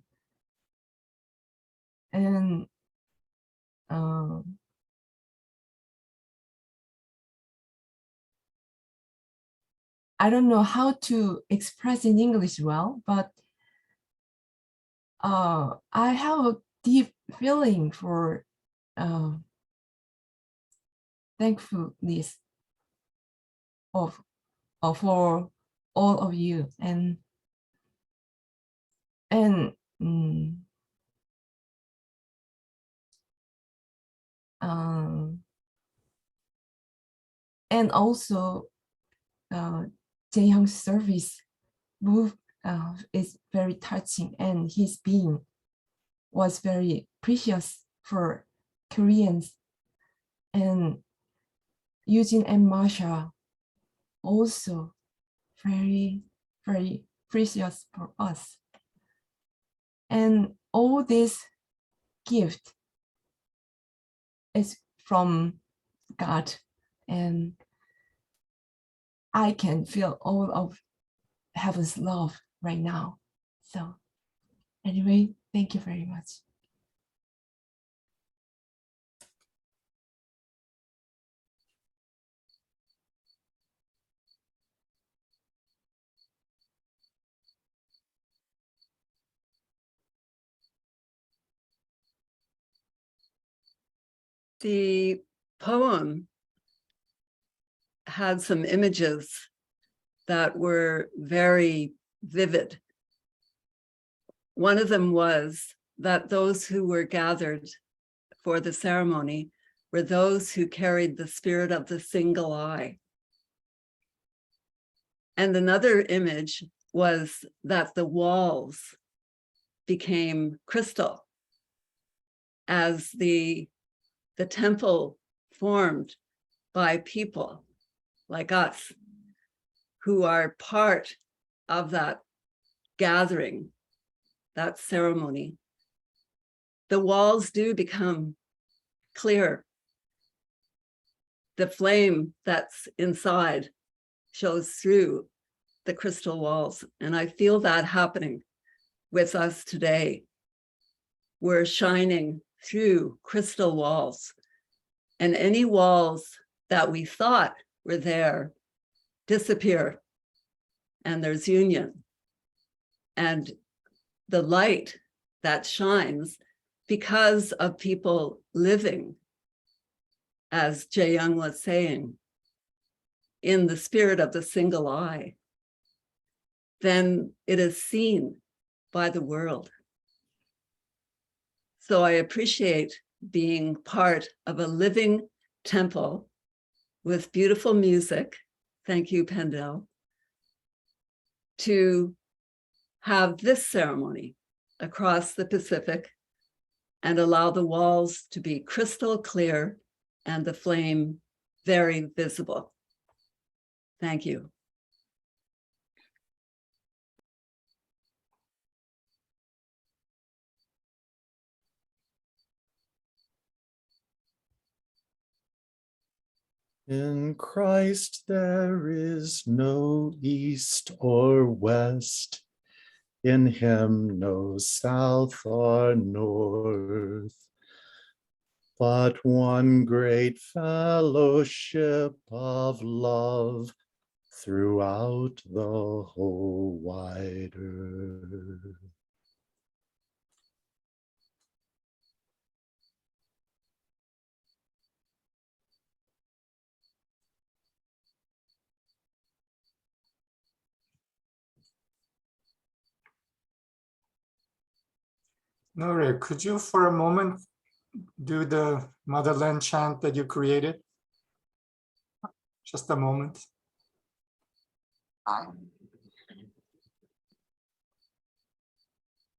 I don't know how to express in English well, but I have a deep feeling for thankfulness of for all of you, and also Jae-Hyung's service move is very touching, and his being was very precious for Koreans. And Eugene and Marsha also very, very precious for us. And all this gift is from God, and I can feel all of heaven's love right now. So anyway, thank you very much. The poem had some images that were very vivid. One of them was that those who were gathered for the ceremony were those who carried the spirit of the single eye. And another image was that the walls became crystal as the temple formed by people like us who are part of that gathering, that ceremony. The walls do become clear. The flame that's inside shows through the crystal walls. And I feel that happening with us today. We're shining through crystal walls, and any walls that we thought were there disappear, and there's union. And the light that shines because of people living, as Jae-Hyung was saying, in the spirit of the single eye, then it is seen by the world. So I appreciate being part of a living temple with beautiful music. Thank you, Pendel. To have this ceremony across the Pacific and allow the walls to be crystal clear and the flame very visible. Thank you. In Christ there is no east or west, in him no south or north, but one great fellowship of love throughout the whole wide earth. Nore, could you for a moment do the motherland chant that you created? Just a moment.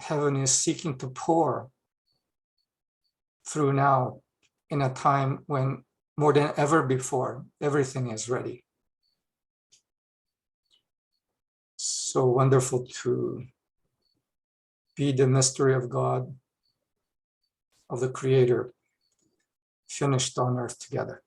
heaven is seeking to pour through now in a time when more than ever before, everything is ready. So wonderful to be the mystery of God, of the Creator, finished on earth together.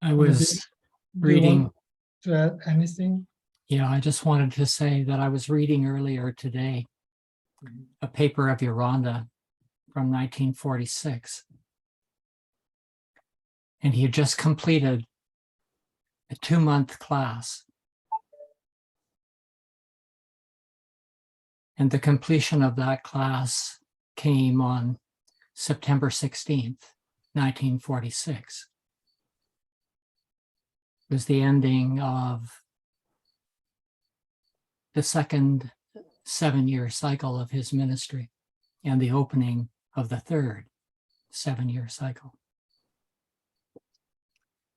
I was Do you reading, want to add anything? yeah, I just wanted to say that I was reading earlier today a paper of Yolanda from 1946. And he had just completed a 2-month class. And the completion of that class came on September 16th, 1946. It was the ending of the second 7-year cycle of his ministry and the opening of the third 7-year cycle.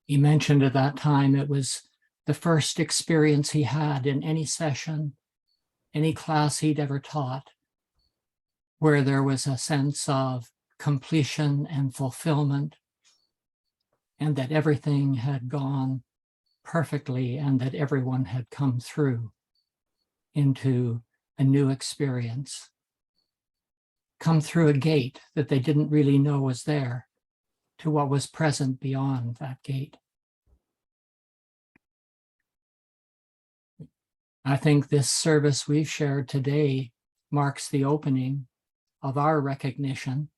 He mentioned at that time it was the first experience he had in any session, any class he'd ever taught, where there was a sense of completion and fulfillment, and that everything had gone perfectly and that everyone had come through into a new experience, come through a gate that they didn't really know was there to what was present beyond that gate. I think this service we've shared today marks the opening of our recognition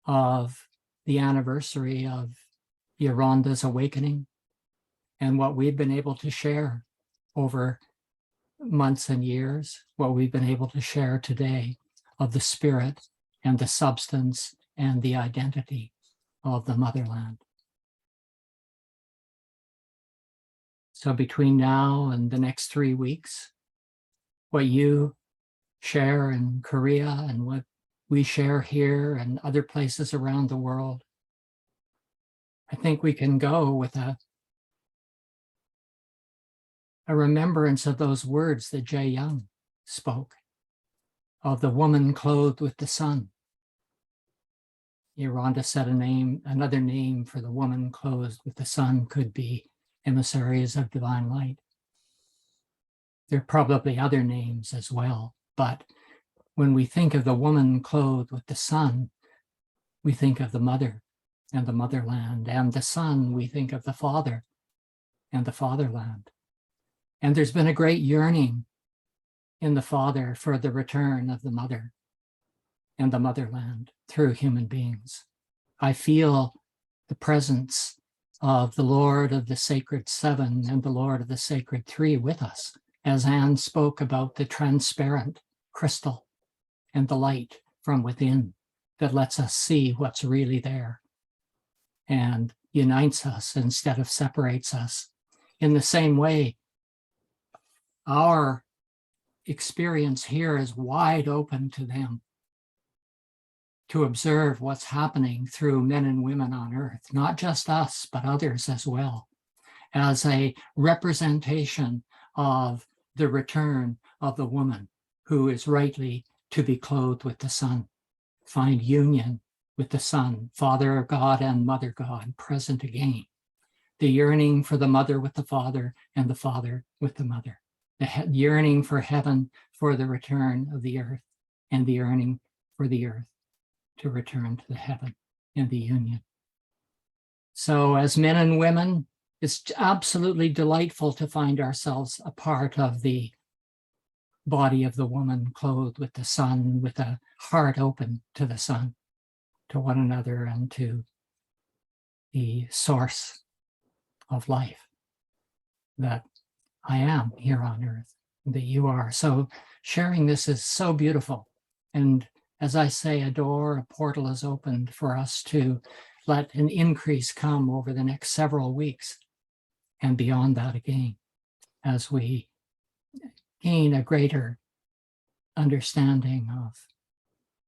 of the anniversary of Yolanda's awakening and what we've been able to share over months and years, what we've been able to share today of the spirit and the substance and the identity of the motherland. So between now and the next 3 weeks, what you share in Korea and what we share here and other places around the world, I think we can go with a remembrance of those words that Jae Young spoke, of the woman clothed with the sun. Yolanda said another name for the woman clothed with the sun could be emissaries of divine light. There are probably other names as well, but when we think of the woman clothed with the sun, we think of the mother and the motherland, and the son, we think of the father and the fatherland. And there's been a great yearning in the Father for the return of the mother and the motherland through human beings. I feel the presence of the Lord of the Sacred Seven and the Lord of the Sacred Three with us, as Anne spoke about the transparent crystal and the light from within that lets us see what's really there and unites us instead of separates us. In the same way, our experience here is wide open to them to observe what's happening through men and women on earth, not just us, but others as well, as a representation of the return of the woman who is rightly to be clothed with the sun, find union with the Son, Father God and Mother God, present again. The yearning for the mother with the father and the father with the mother. The yearning for heaven for the return of the earth, and the yearning for the earth to return to the heaven and the union. So as men and women, it's absolutely delightful to find ourselves a part of the body of the woman clothed with the sun, with a heart open to the sun, to one another, and to the source of life that I am here on earth. that you are. So sharing this is so beautiful. And as I say, a door, a portal is opened for us to let an increase come over the next several weeks and beyond that again, as we gain a greater understanding of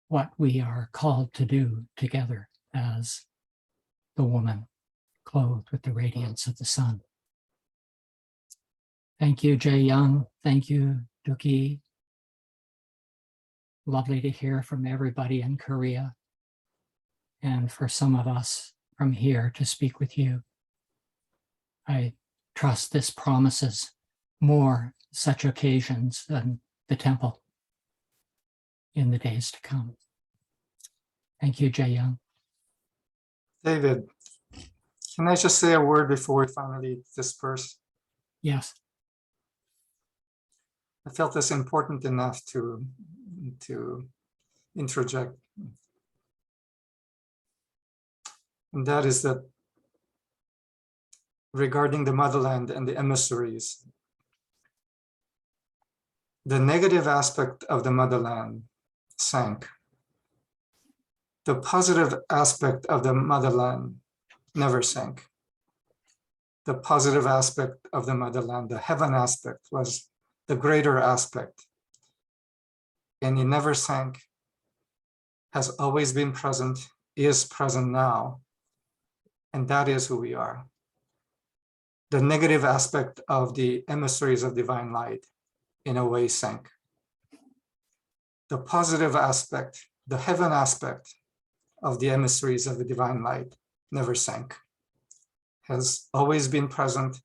what we are called to do together as the woman clothed with the radiance of the sun. Thank you, Jae Young. Thank you, Dookie. Lovely to hear from everybody in Korea, and for some of us from here to speak with you. I trust this promises more such occasions than the temple in the days to come. Thank you, Jae Young. David, can I just say a word before we finally disperse? Yes. I felt this important enough to interject. And that is that regarding the motherland and the emissaries, the negative aspect of the motherland sank. The positive aspect of the motherland never sank. The positive aspect of the motherland, the heaven aspect, was the greater aspect. And it never sank, has always been present, is present now. And that is who we are. The negative aspect of the emissaries of divine light, in a way, sank. The positive aspect, the heaven aspect of the emissaries of the divine light never sank, has always been present,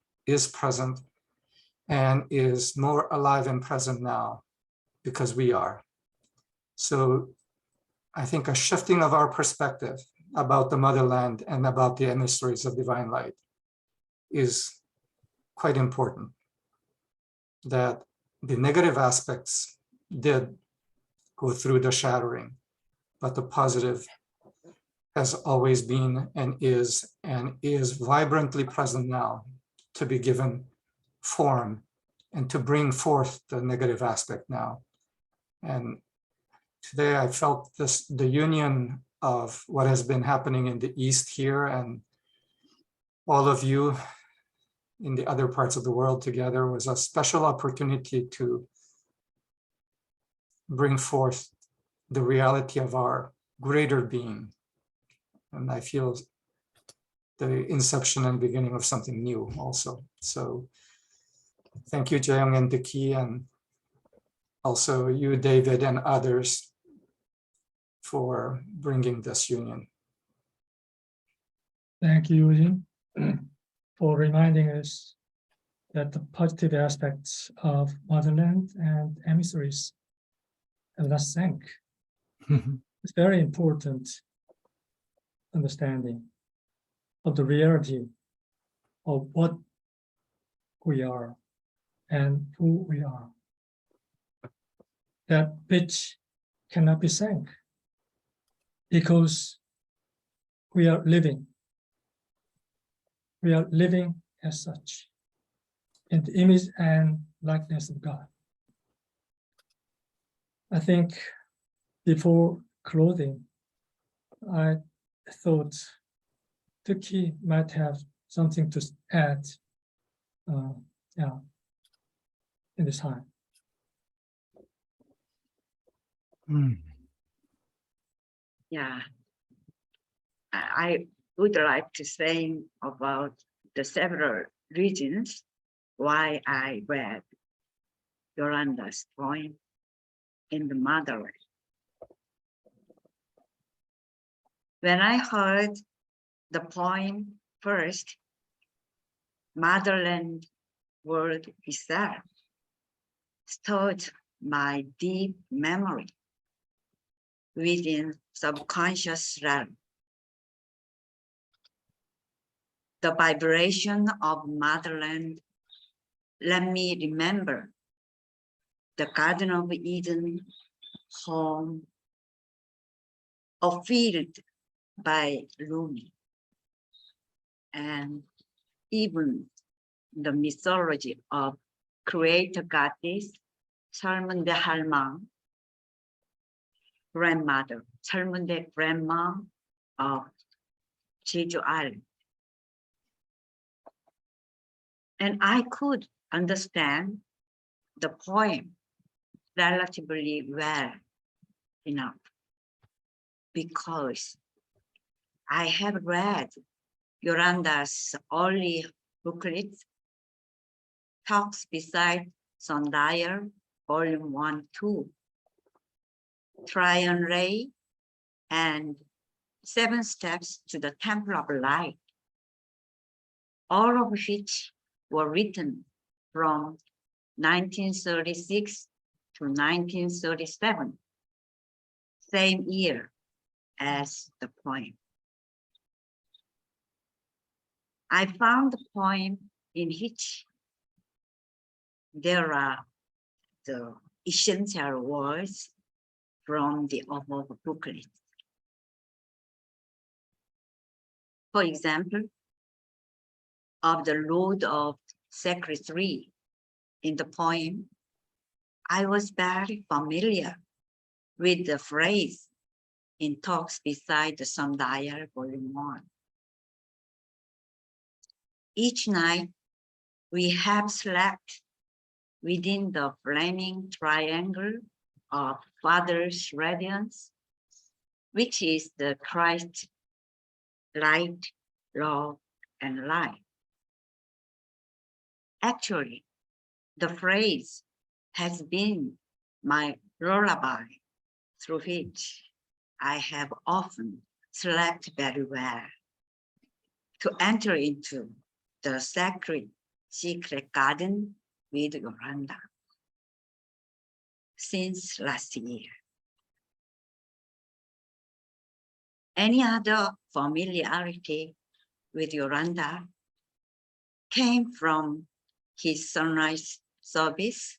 and is more alive and present now because we are. So I think a shifting of our perspective about the motherland and about the emissaries of divine light is quite important. That the negative aspects did go through the shattering, but the positive has always been and is vibrantly present now to be given form and to bring forth the negative aspect now. And today I felt this, the union of what has been happening in the East here and all of you in the other parts of the world together was a special opportunity to bring forth the reality of our greater being. And I feel the inception and beginning of something new also. So thank you, Jae-young and Diki, and also you, David, and others for bringing this union. Thank you, Eugene, for reminding us that the positive aspects of motherland and emissaries have not sank. It's very important understanding of the reality of what we are and who we are. That which cannot be sank because we are living. We are living as such in the image and likeness of God. I think before clothing, I thought Tuki might have something to add in this time. Yeah, I would like to say about the several reasons why I read Yolanda's poem in the motherland. When I heard the poem first, motherland word itself stirred my deep memory within subconscious realm. The vibration of motherland let me remember the Garden of Eden, home, a field by Rumi, and even the mythology of creator goddess, 철문대 할망, grandmother, 철문대 grandma of Jeju Island. And I could understand the poem relatively well enough because I have read Yolanda's early booklet, Talks Beside Sundial, Volume 1, 2, Tryon Ray, and 7 Steps to the Temple of Light, all of which were written from 1936 to 1937, same year as the poem. I found the poem in which there are the essential words from the above booklet. For example, of the Lord of Sacred Tree in the poem, I was very familiar with the phrase in Talks Beside the Sundial, Volume 1. Each night, we have slept within the flaming triangle of Father's radiance, which is the Christ, light, love, and life. Actually, the phrase has been my lullaby through which I have often slept very well to enter into the sacred secret garden with Yolanda since last year. Any other familiarity with Yolanda came from his sunrise service,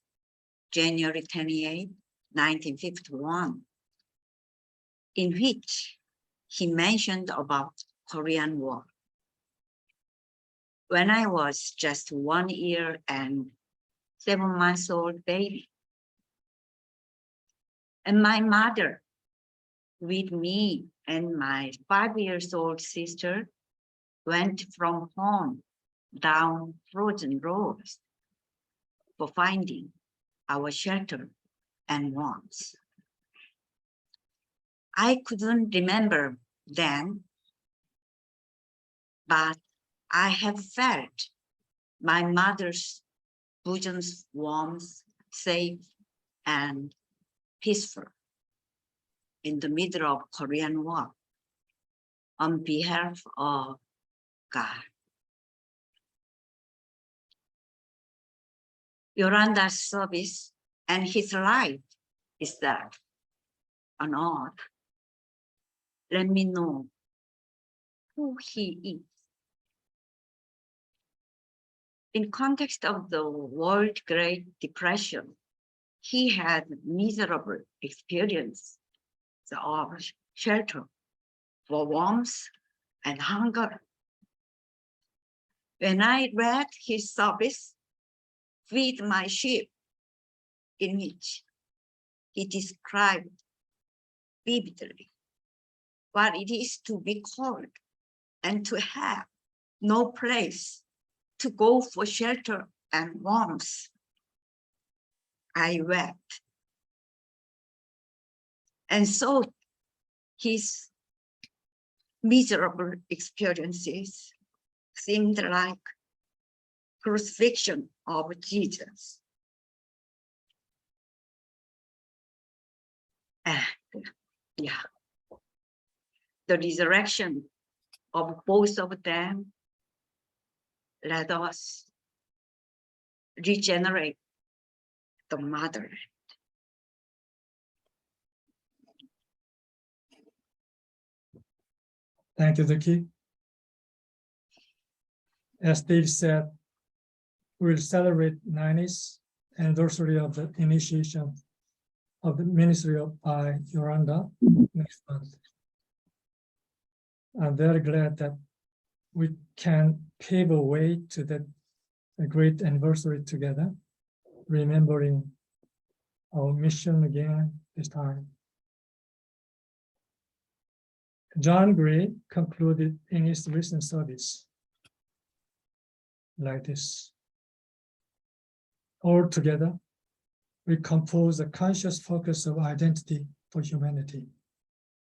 January 28, 1951, in which he mentioned about Korean War. When I was just 1 year and 7 months old baby. And my mother with me and my 5-year-old sister went from home down frozen roads for finding our shelter and warmth. I couldn't remember then, but I have felt my mother's bosom's warmth, safe and peaceful in the middle of Korean War on behalf of God. Yolanda's service and his life is that on earth. Let me know who he is. In context of the World Great Depression, he had miserable experience of shelter for warmth and hunger. When I read his service, Feed My Sheep, in which he described vividly what it is to be cold and to have no place to go for shelter and warmth, I wept. And so his miserable experiences seemed like crucifixion of Jesus. And yeah, the resurrection of both of them let us regenerate the mother. Thank you, Duki. As Dave said, we'll celebrate 90th anniversary of the initiation of the ministry by Yolanda next month. I'm very glad that we can pave a way to that great anniversary together. remembering our mission again this time. John Gray concluded in his recent service like this. All together, we compose a conscious focus of identity for humanity,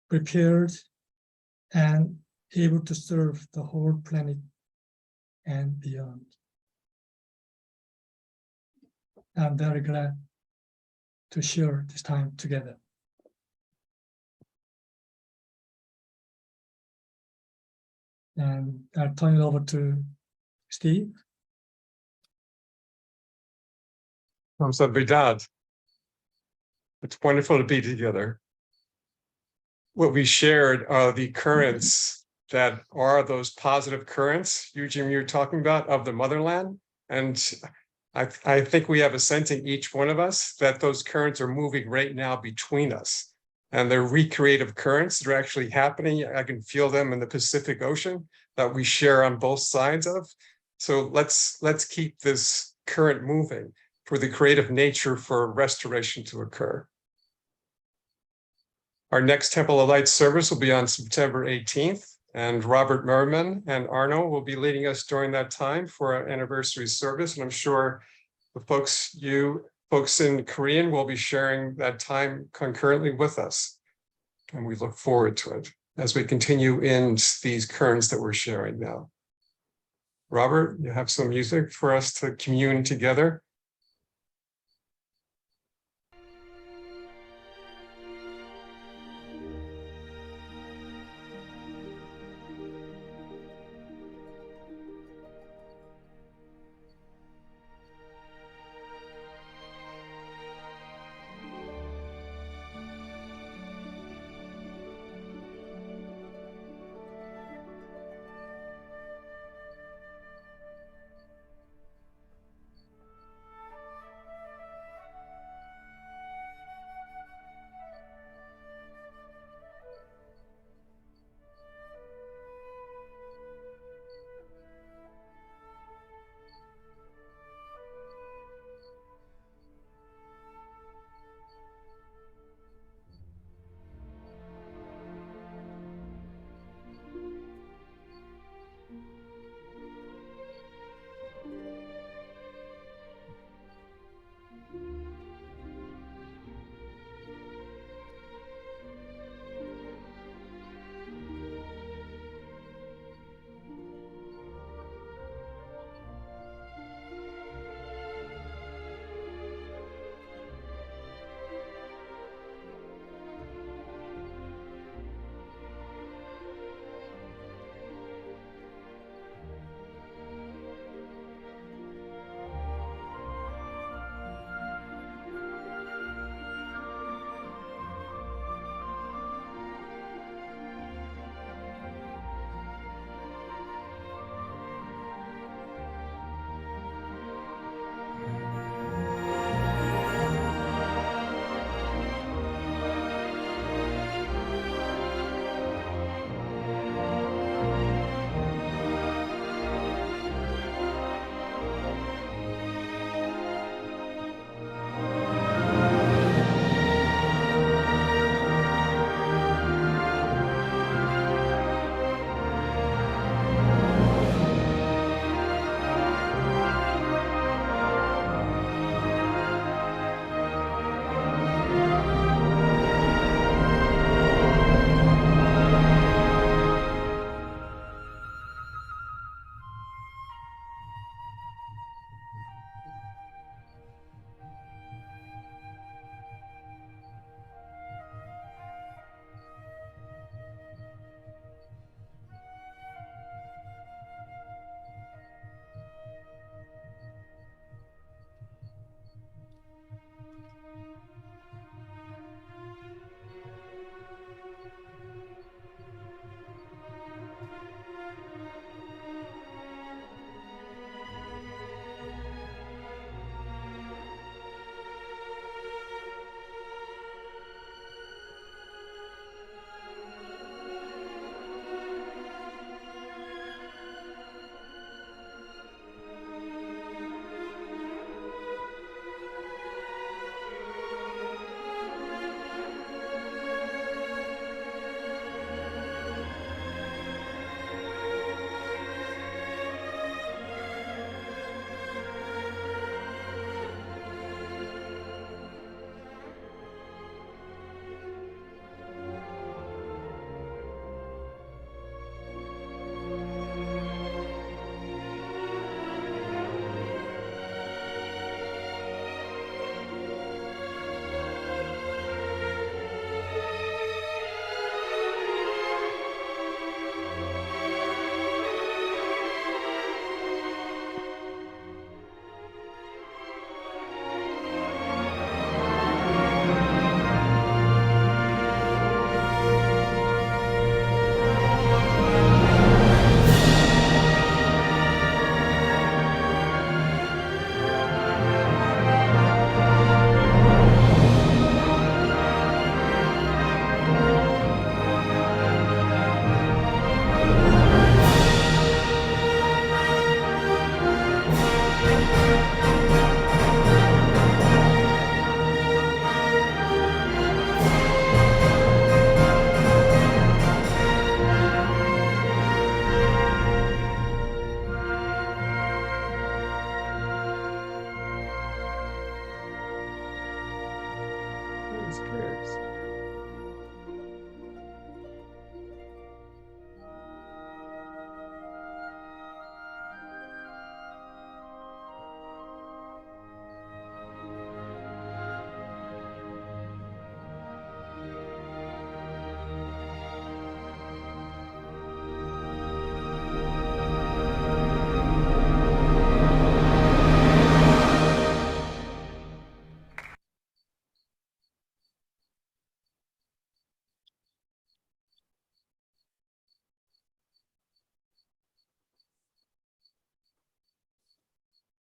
prepared and able to serve the whole planet and beyond. I'm very glad to share this time together. And I'll turn it over to Steve. Vidad. It's wonderful to be together. What we shared are the currents that are those positive currents, Eugene, you're talking about, of the motherland. And I think we have a sense in each one of us that those currents are moving right now between us. And they're recreative currents that are actually happening. I can feel them in the Pacific Ocean that we share on both sides of. So let's keep this current moving for the creative nature for restoration to occur. Our next Temple of Light service will be on September 18th, and Robert Merriman and Arno will be leading us during that time for our anniversary service. And I'm sure the you folks in Korean will be sharing that time concurrently with us. And we look forward to it as we continue in these currents that we're sharing now. Robert, you have some music for us to commune together.